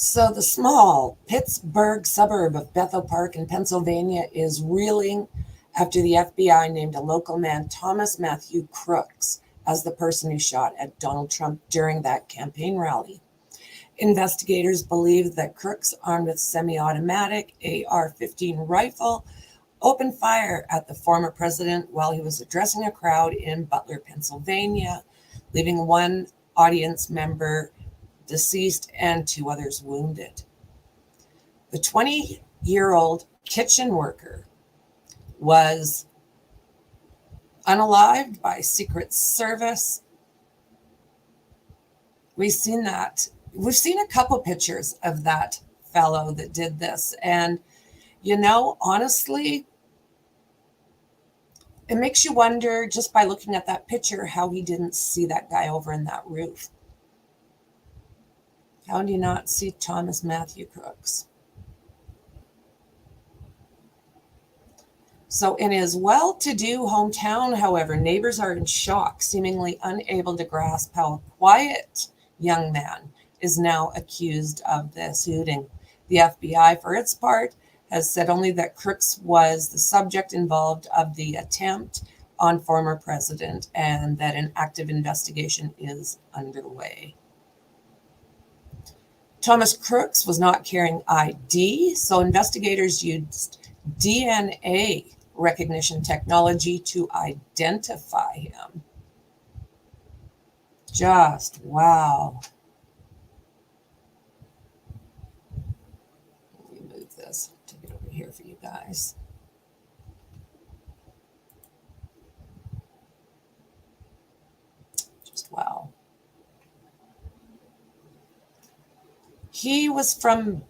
So the small Pittsburgh suburb of Bethel Park in Pennsylvania is reeling after the FBI named a local man, Thomas Matthew Crooks, as the person who shot at Donald Trump during that campaign rally. Investigators believe that Crooks, armed with semi-automatic AR-15 rifle, opened fire at the former president while he was addressing a crowd in Butler, Pennsylvania, leaving one audience member deceased and 2 others wounded. The 20-year-old kitchen worker was unalived by Secret Service. We've seen that. We've seen a couple pictures of that fellow that did this. And, you know, honestly, it makes you wonder just by looking at that picture how he didn't see that guy over in that roof. How do you not see Thomas Matthew Crooks? So in his well-to-do hometown, however, neighbors are in shock, seemingly unable to grasp how a quiet young man is now accused of this shooting. The FBI, for its part, has said only that Crooks was the subject involved of the attempt on former president and that an active investigation is underway. Thomas Crooks was not carrying ID, so investigators used DNA recognition technology to identify him. Just wow. Let me move this, take it over here for you guys. Just wow. He was from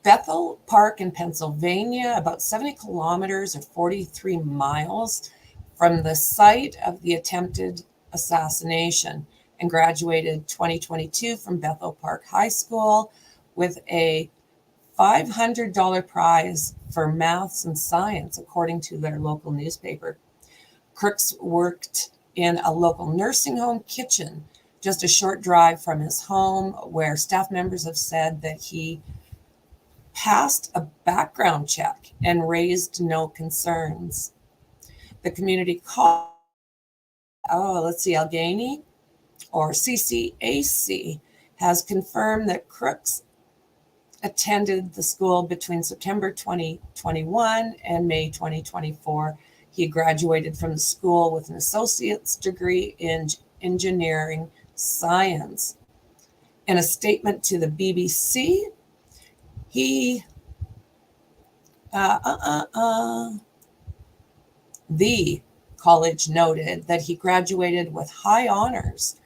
Bethel Park in Pennsylvania, about 70 kilometers or 43 miles from the site of the attempted assassination, and graduated 2022 from Bethel Park High School with a $500 prize for maths and science, according to their local newspaper. Crooks worked in a local nursing home kitchen just a short drive from his home, where staff members have said that he passed a background check and raised no concerns. The community called, Allegheny or CCAC has confirmed that Crooks attended the school between September 2021 and May 2024. He graduated from the school with an associate's degree in engineering science. In a statement to the BBC, the college noted that he graduated with high honors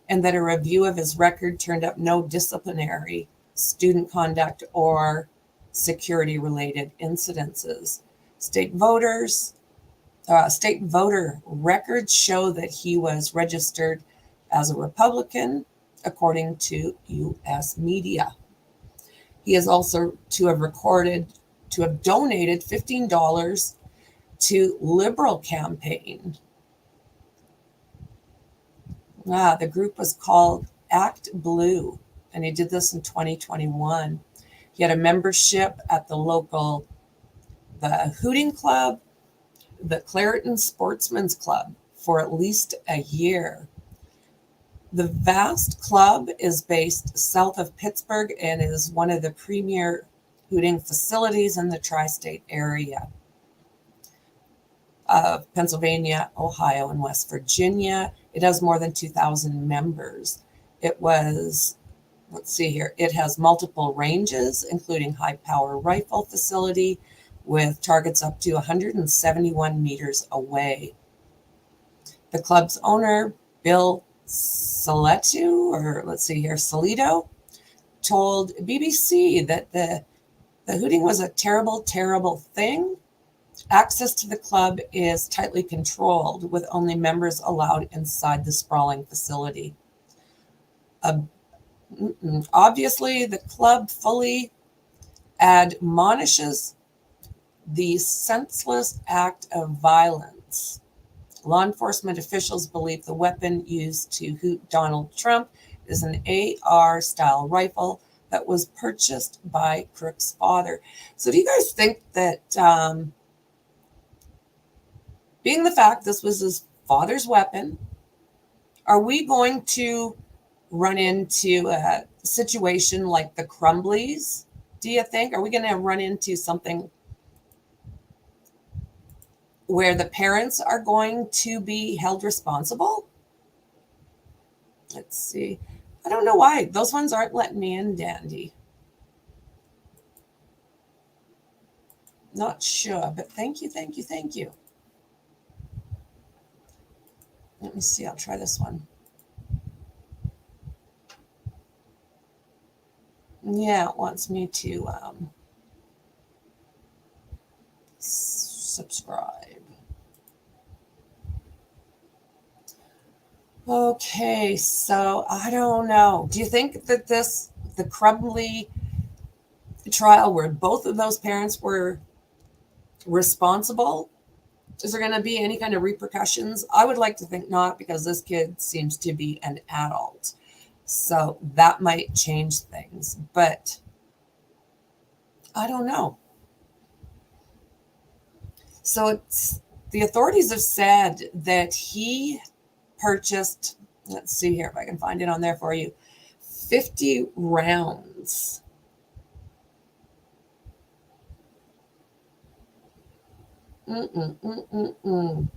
and that a review of his record turned up no disciplinary, student conduct, or security-related incidences. State voter records show that he was registered as a Republican, according to U.S. media. He is also to have donated $15 to Liberal campaign. The group was called Act Blue, and he did this in 2021. He had a membership at the Hooting Club, the Clareton Sportsman's Club, for at least a year. The Vast Club is based south of Pittsburgh and is one of the premier hooting facilities in the tri-state area of Pennsylvania, Ohio, and West Virginia. It has more than 2,000 members. It has multiple ranges, including high-power rifle facility with targets up to 171 meters away. The club's owner, Bill Salido, told BBC that the hooting was a terrible, terrible thing. Access to the club is tightly controlled, with only members allowed inside the sprawling facility. Obviously, the club fully admonishes the senseless act of violence. Law enforcement officials believe the weapon used to hoot Donald Trump is an AR-style rifle that was purchased by Crook's father. So do you guys think that, being the fact this was his father's weapon, are we going to run into a situation like the Crumblies? Do you think? Are we going to run into something where the parents are going to be held responsible? Let's see. I don't know why. Those ones aren't letting me in, Dandy. Not sure, but thank you, thank you, thank you. Let me see. I'll try this one. Yeah, it wants me to subscribe. Okay, so I don't know. Do you think that the Crumbly trial where both of those parents were responsible, is there going to be any kind of repercussions? I would like to think not, because this kid seems to be an adult. So that might change things, but I don't know. So it's, the authorities have said that he purchased, let's see here if I can find it on there for you, 50 rounds. Mm-mm-mm-mm-mm.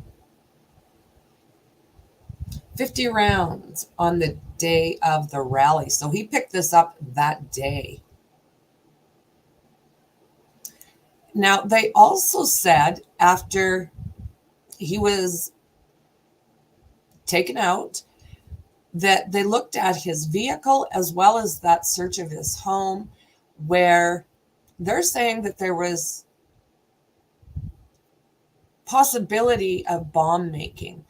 50 rounds on the day of the rally. So he picked this up that day. Now, they also said after he was taken out that they looked at his vehicle as well as that search of his home, where they're saying that there was possibility of bomb making.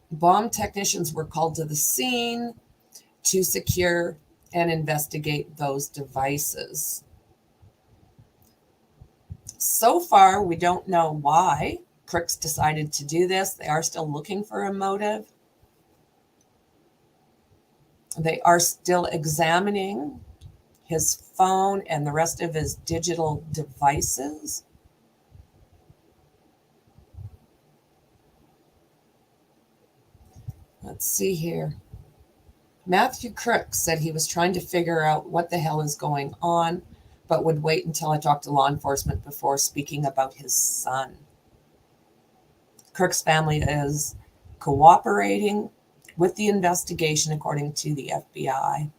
Bomb technicians were called to the scene to secure and investigate those devices. So far, we don't know why Crooks decided to do this. They are still looking for a motive. They are still examining his phone and the rest of his digital devices. Let's see here. Matthew Crooks said he was trying to figure out what the hell is going on, but would wait until I talked to law enforcement before speaking about his son. Crooks' family is cooperating with the investigation, according to the FBI.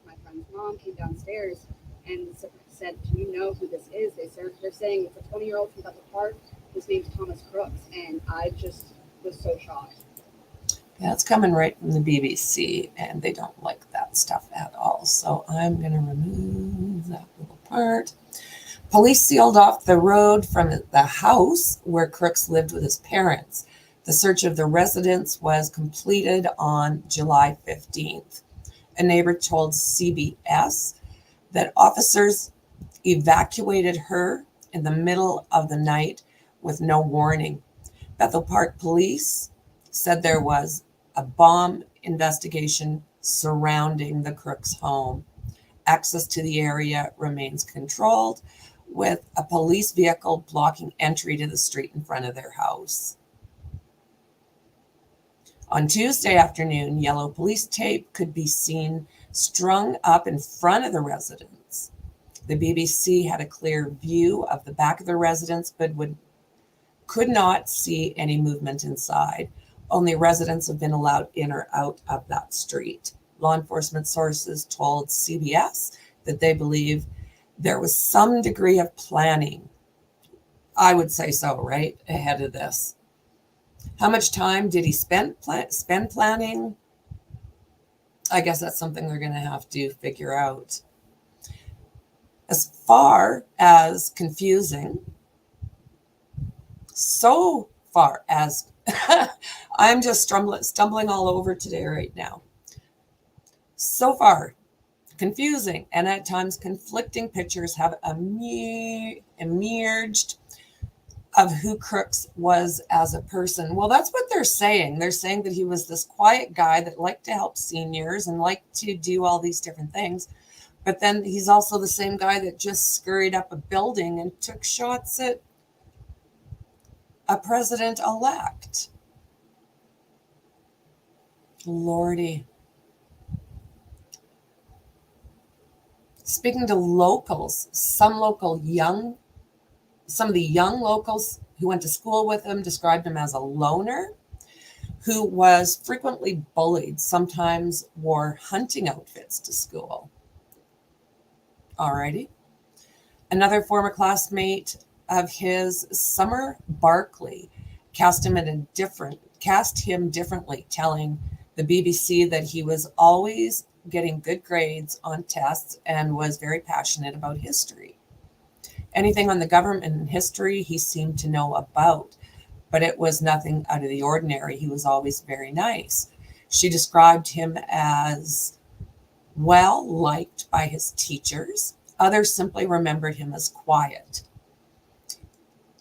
My friend's mom came downstairs and said, "Do you know who this is?" They're saying it's a 20-year-old from Butler Park. His name's Thomas Crooks, and I just was so shocked. Yeah, it's coming right from the BBC, and they don't like that stuff at all. So I'm going to remove that little part. Police sealed off the road from the house where Crooks lived with his parents. The search of the residence was completed on July 15th. A neighbor told CBS that officers evacuated her in the middle of the night with no warning. Bethel Park police said there was a bomb investigation surrounding the Crooks' home. Access to the area remains controlled, with a police vehicle blocking entry to the street in front of their house. On Tuesday afternoon, yellow police tape could be seen strung up in front of the residence. The BBC had a clear view of the back of the residence, but could not see any movement inside. Only residents have been allowed in or out of that street. Law enforcement sources told CBS that they believe there was some degree of planning. I would say so, right, ahead of this. How much time did he spend planning? I guess that's something they're going to have to figure out. As far as confusing, so far as I'm just stumbling all over today right now. So far, confusing and at times conflicting pictures have emerged of who Crooks was as a person. Well, that's what they're saying. They're saying that he was this quiet guy that liked to help seniors and liked to do all these different things. But then he's also the same guy that just scurried up a building and took shots at a president-elect. Lordy. Speaking to locals, some of the young locals who went to school with him described him as a loner who was frequently bullied, sometimes wore hunting outfits to school. Alrighty. Another former classmate of his, Summer Barkley, cast him differently, telling the BBC that he was always getting good grades on tests and was very passionate about history. Anything on the government and history he seemed to know about, but it was nothing out of the ordinary. He was always very nice. She described him as well liked by his teachers. Others simply remembered him as quiet.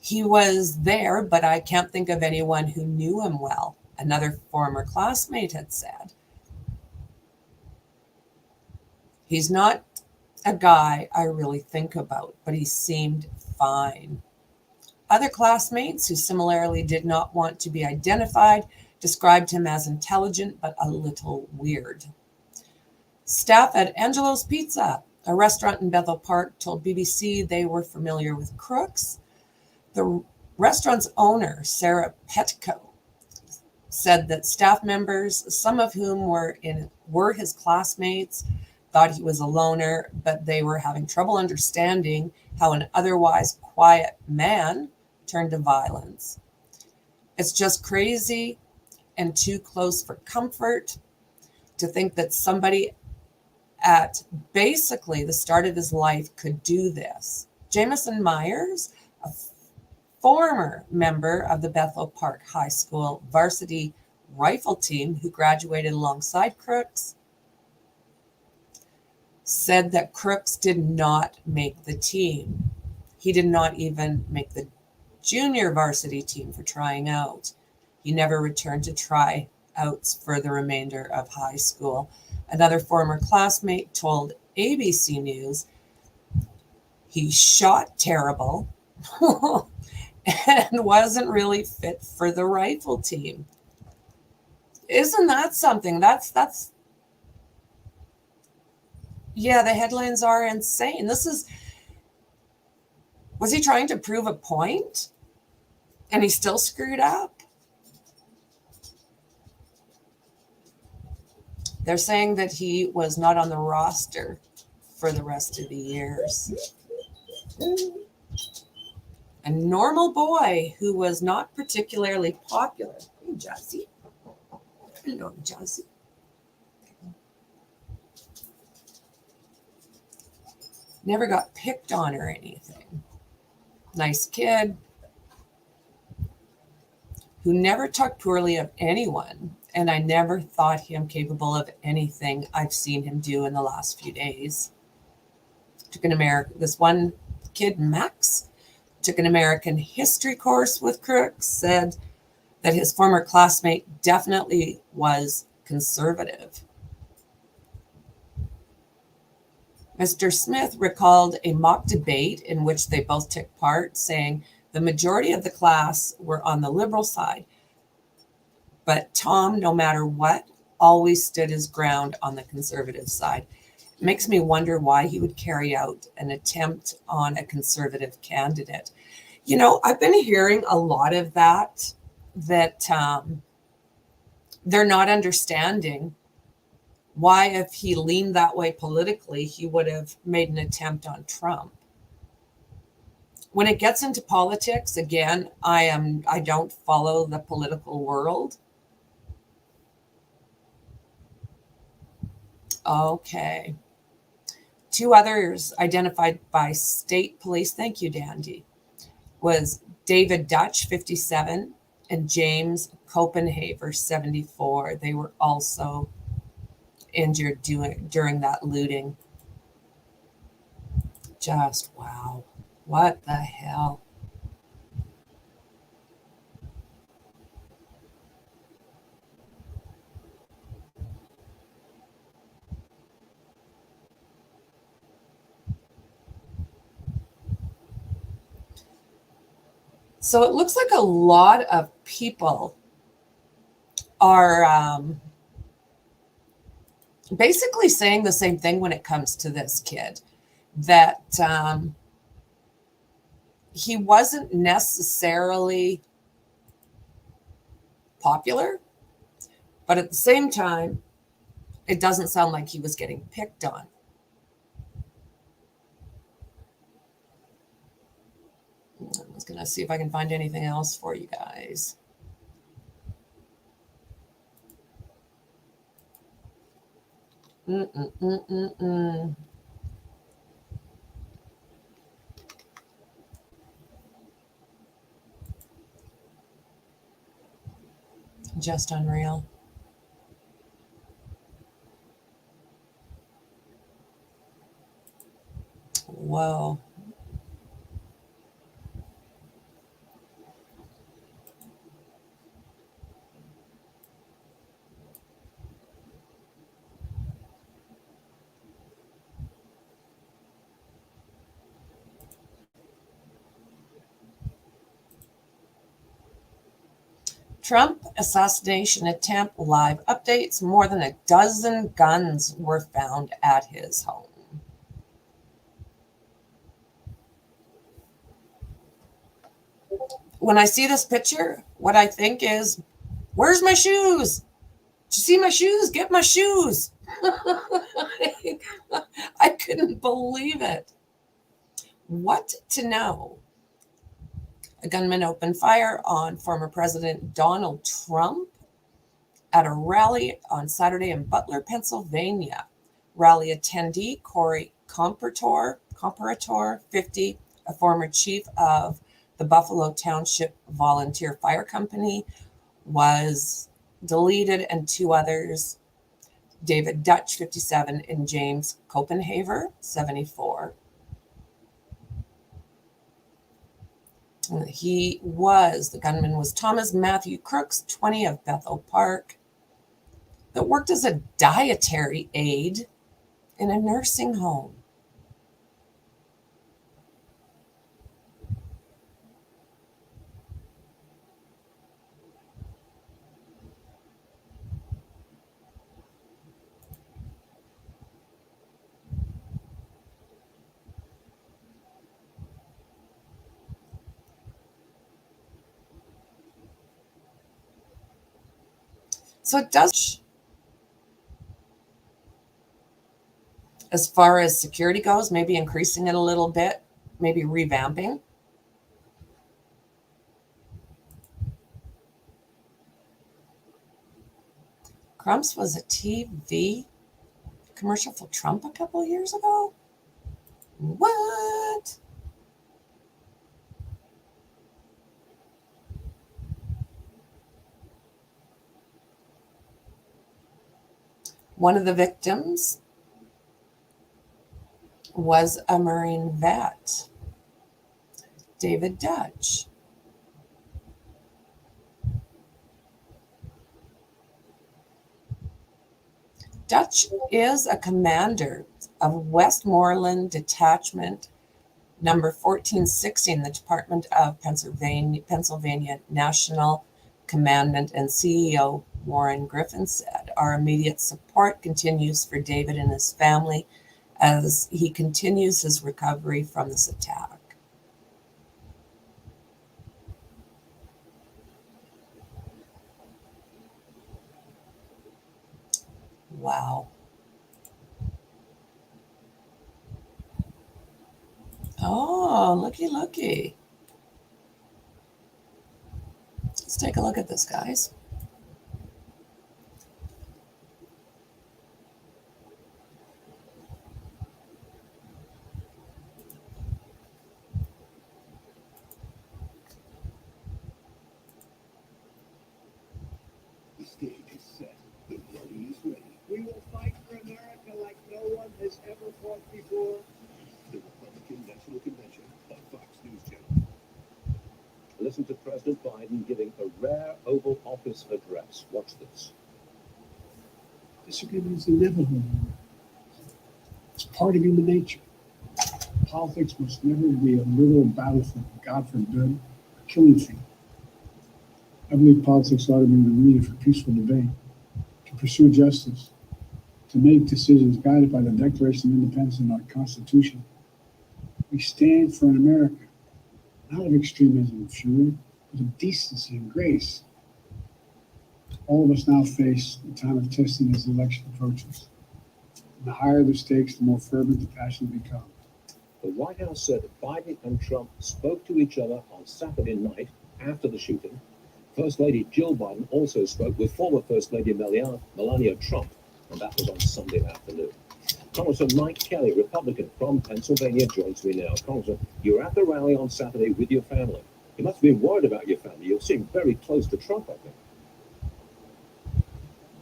He was there, but I can't think of anyone who knew him well, another former classmate had said. He's not a guy I really think about, but he seemed fine. Other classmates who similarly did not want to be identified described him as intelligent but a little weird. Staff at Angelo's Pizza, a restaurant in Bethel Park, told BBC they were familiar with Crooks. The restaurant's owner, Sarah Petco, said that staff members, some of whom were his classmates, thought he was a loner, but they were having trouble understanding how an otherwise quiet man turned to violence. It's just crazy and too close for comfort to think that somebody at basically the start of his life could do this. Jameson Myers, a former member of the Bethel Park High School varsity rifle team who graduated alongside Crooks, said that Crooks did not make the team. He did not even make the junior varsity team for trying out. He never returned to tryouts for the remainder of high school. Another former classmate told ABC News he shot terrible and wasn't really fit for the rifle team. Isn't that something? That's yeah, the headlines are insane. Was he trying to prove a point? And he still screwed up? They're saying that he was not on the roster for the rest of the years. A normal boy who was not particularly popular. Hey, Jazzy. Hello, Jazzy. Never got picked on or anything. Nice kid who never talked poorly of anyone, and I never thought him capable of anything I've seen him do in the last few days. This one kid, Max, took an American history course with Crooks, said that his former classmate definitely was conservative. Mr. Smith recalled a mock debate in which they both took part, saying the majority of the class were on the liberal side, but Tom, no matter what, always stood his ground on the conservative side. It makes me wonder why he would carry out an attempt on a conservative candidate. You know, I've been hearing a lot of that they're not understanding why, if he leaned that way politically, he would have made an attempt on Trump. When it gets into politics, again, I don't follow the political world. Okay. 2 others identified by state police, thank you, Dandy, was David Dutch, 57, and James Copenhaver, 74. They were also injured during that looting. Just wow. What the hell? So it looks like a lot of people are basically saying the same thing when it comes to this kid, that he wasn't necessarily popular, but at the same time, it doesn't sound like he was getting picked on. I was going to see if I can find anything else for you guys. Just unreal. Whoa. Trump assassination attempt live updates. More than a dozen guns were found at his home. When I see this picture, what I think is, where's my shoes? Did you see my shoes? Get my shoes. I couldn't believe it. What to know? A gunman opened fire on former President Donald Trump at a rally on Saturday in Butler, Pennsylvania. Rally attendee Corey Comparator, 50, a former chief of the Buffalo Township Volunteer Fire Company, was deleted, and two others, David Dutch, 57, and James Copenhaver, 74. The gunman was Thomas Matthew Crooks, 20, of Bethel Park, that worked as a dietary aide in a nursing home. So it does, as far as security goes, maybe increasing it a little bit, maybe revamping. Crumbs was a TV commercial for Trump a couple of years ago. What? One of the victims was a Marine vet, David Dutch. Dutch is a commander of Westmoreland Detachment number 1460 in the Department of Pennsylvania National Commandant, and CEO Warren Griffin said, "Our immediate support continues for David and his family as he continues his recovery from this attack." Wow. Oh, looky. Let's take a look at this, guys. The stage is set. The party is ready. We will fight for America like no one has ever fought before. The Republican National Convention on Fox News Channel. Listen to President Biden giving a rare Oval Office address. Watch this. Disagreement is inevitable. It's part of human nature. Politics must never be a literal battlefield. God forbid. killing thing. I believe politics ought to be the arena for peaceful debate, to pursue justice, to make decisions guided by the Declaration of Independence and our Constitution. We stand for an America, not of extremism and fury, but of decency and grace. All of us now face the time of testing as the election approaches. And the higher the stakes, the more fervent the passion becomes. The White House said that Biden and Trump spoke to each other on Saturday night after the shooting. First Lady Jill Biden also spoke with former First Lady Melania Trump, and that was on Sunday afternoon. Congressman Mike Kelly, Republican from Pennsylvania, joins me now. Congressman, you were at the rally on Saturday with your family. You must be worried about your family. You seem very close to Trump, I think.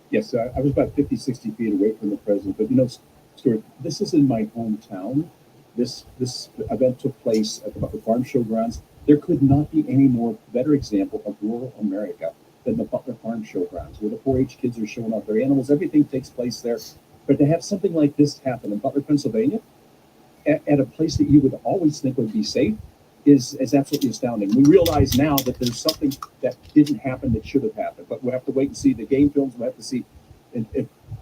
Yes, I was about 50, 60 feet away from the president. But, you know, Stuart, this is in my hometown. This event took place at the Farm Show grounds. There could not be any more better example of rural America than the Butler Farm Show grounds, where the 4-H kids are showing off their animals. Everything takes place there. But to have something like this happen in Butler, Pennsylvania, at a place that you would always think would be safe, is absolutely astounding. We realize now that there's something that didn't happen that should have happened, but we'll have to wait and see the game films. We'll have to see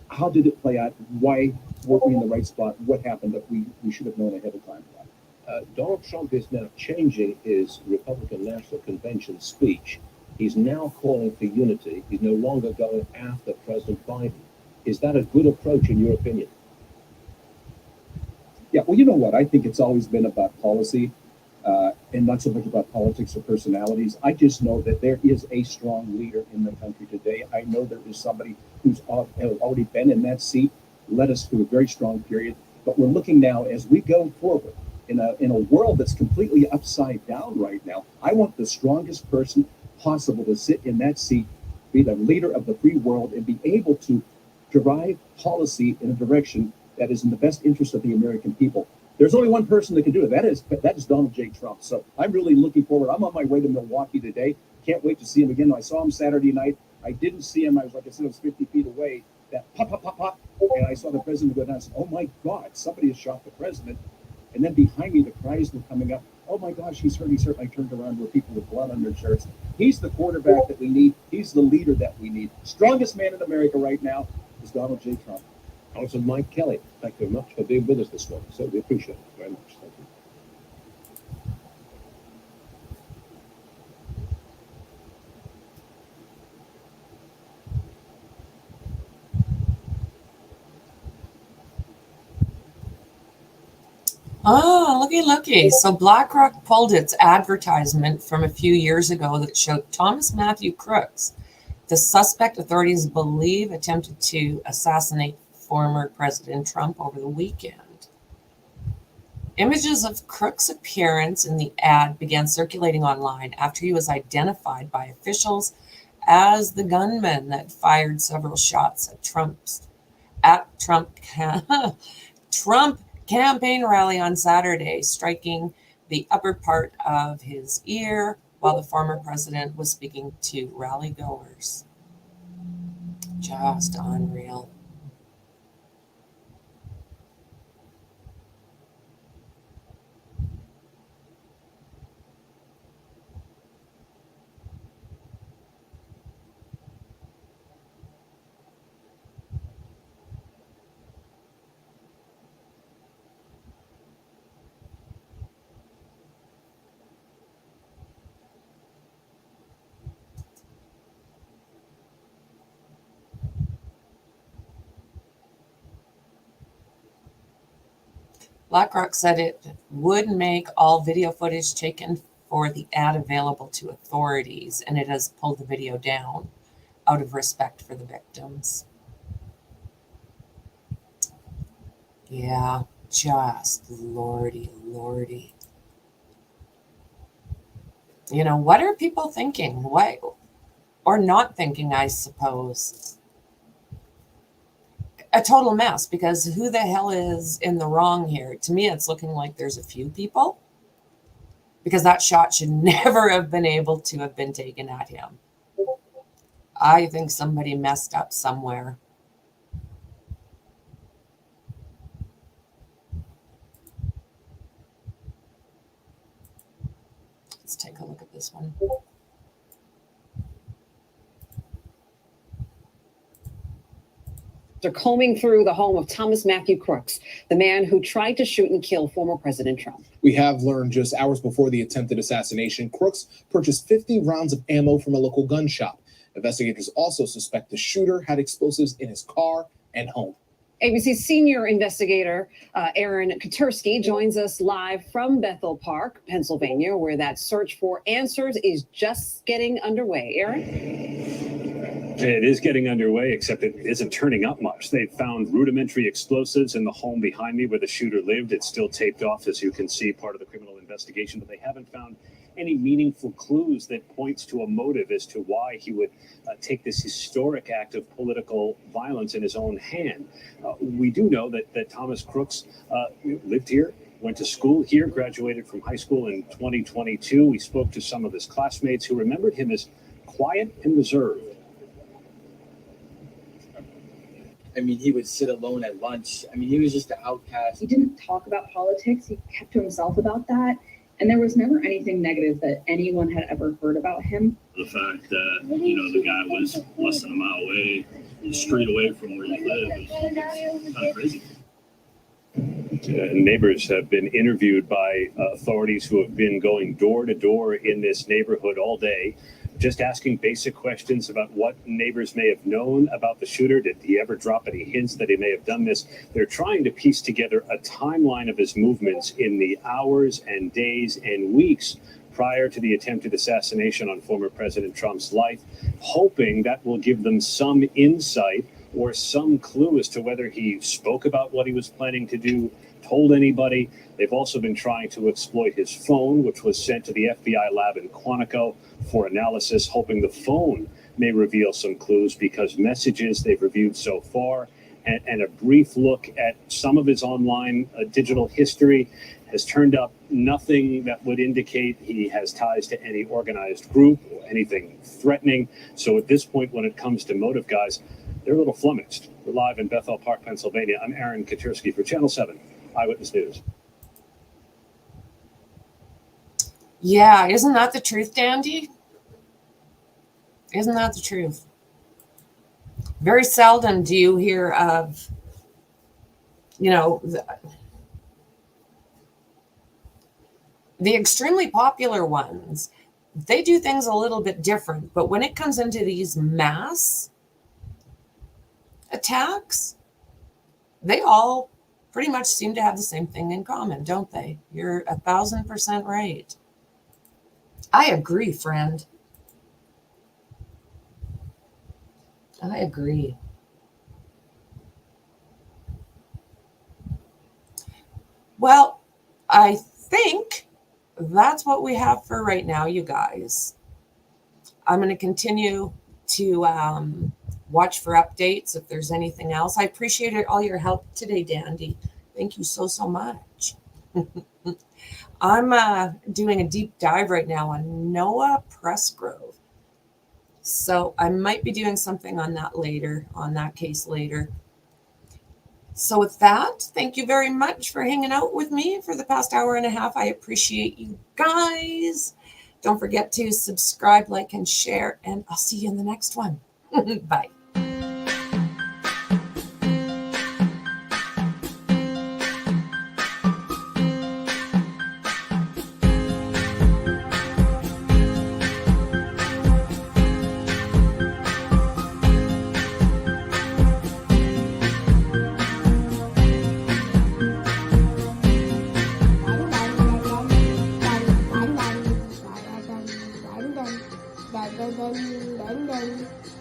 how did it play out, why weren't we in the right spot, what happened that we should have known ahead of time. Donald Trump is now changing his Republican National Convention speech. He's now calling for unity. He's no longer going after President Biden. Is that a good approach in your opinion? Yeah, well, you know what? I think it's always been about policy and not so much about politics or personalities. I just know that there is a strong leader in the country today. I know there is somebody who's already been in that seat, led us through a very strong period. But we're looking now as we go forward in a world that's completely upside down right now. I want the strongest person possible to sit in that seat, be the leader of the free world, and be able to drive policy in a direction that is in the best interest of the American people. There's only one person that can do it. That is Donald J. Trump. So I'm really looking forward. I'm on my way to Milwaukee today. Can't wait to see him again. I saw him Saturday night. I didn't see him. I was, like I said, I was 50 feet away. That pop, pop, pop, pop. And I saw the president go down. I said, oh my God, somebody has shot the president. And then behind me, the cries were coming up. Oh my gosh, he's hurt, he's hurt. I turned around, there were people with blood on their shirts. He's the quarterback that we need. He's the leader that we need. Strongest man in America right now is Donald J. Trump. Congressman Mike Kelly, thank you very much for being with us this morning. So we appreciate it very much. Thank you. Oh, looky. So BlackRock pulled its advertisement from a few years ago that showed Thomas Matthew Crooks, the suspect authorities believe attempted to assassinate former President Trump over the weekend. Images of Crooks' appearance in the ad began circulating online after he was identified by officials as the gunman that fired several shots at Trump campaign rally on Saturday, striking the upper part of his ear while the former president was speaking to rally goers. Just unreal. BlackRock said it would make all video footage taken for the ad available to authorities, and it has pulled the video down out of respect for the victims. Yeah, just lordy. You know, what are people thinking? What, or not thinking, I suppose? A total mess, because who the hell is in the wrong here? To me, it's looking like there's a few people, because that shot should never have been able to have been taken at him. I think somebody messed up somewhere. Let's take a look at this one. They're combing through the home of Thomas Matthew Crooks, the man who tried to shoot and kill former President Trump. We have learned just hours before the attempted assassination, Crooks purchased 50 rounds of ammo from a local gun shop. Investigators also suspect the shooter had explosives in his car and home. ABC senior investigator Aaron Katersky joins us live from Bethel Park, Pennsylvania, where that search for answers is just getting underway. Aaron? It is getting underway, except it isn't turning up much. They've found rudimentary explosives in the home behind me where the shooter lived. It's still taped off, as you can see, part of the criminal investigation, but they haven't found any meaningful clues that points to a motive as to why he would take this historic act of political violence in his own hand. We do know that Thomas Crooks lived here, went to school here, graduated from high school in 2022. We spoke to some of his classmates who remembered him as quiet and reserved. I mean, he would sit alone at lunch. I mean, he was just an outcast. He didn't talk about politics. He kept to himself about that. And there was never anything negative that anyone had ever heard about him. The fact that, the guy was less than a mile away, a street away from where he lived, was kind of crazy. Neighbors have been interviewed by authorities who have been going door to door in this neighborhood all day, just asking basic questions about what neighbors may have known about the shooter. Did he ever drop any hints that he may have done this? They're trying to piece together a timeline of his movements in the hours and days and weeks prior to the attempted assassination on former President Trump's life, hoping that will give them some insight or some clue as to whether he spoke about what he was planning to do, told anybody. They've also been trying to exploit his phone, which was sent to the FBI lab in Quantico for analysis, hoping the phone may reveal some clues, because messages they've reviewed so far and a brief look at some of his online digital history has turned up nothing that would indicate he has ties to any organized group or anything threatening. So at this point, when it comes to motive, guys, they're a little flummoxed. We're live in Bethel Park, Pennsylvania. I'm Aaron Katersky for Channel 7 Eyewitness News. Yeah, isn't that the truth, Dandy? Isn't that the truth? Very seldom do you hear of, the extremely popular ones. They do things a little bit different, but when it comes into these mass attacks, they all pretty much seem to have the same thing in common, don't they? You're 1,000% right. I agree, friend. I agree. Well, I think that's what we have for right now, you guys. I'm going to continue to watch for updates if there's anything else. I appreciated all your help today, Dandy. Thank you so, so much. I'm doing a deep dive right now on Noah Pressgrove. So I might be doing something on that later, on that case later. So with that, thank you very much for hanging out with me for the past hour and a half. I appreciate you guys. Don't forget to subscribe, like, and share, and I'll see you in the next one. Bye.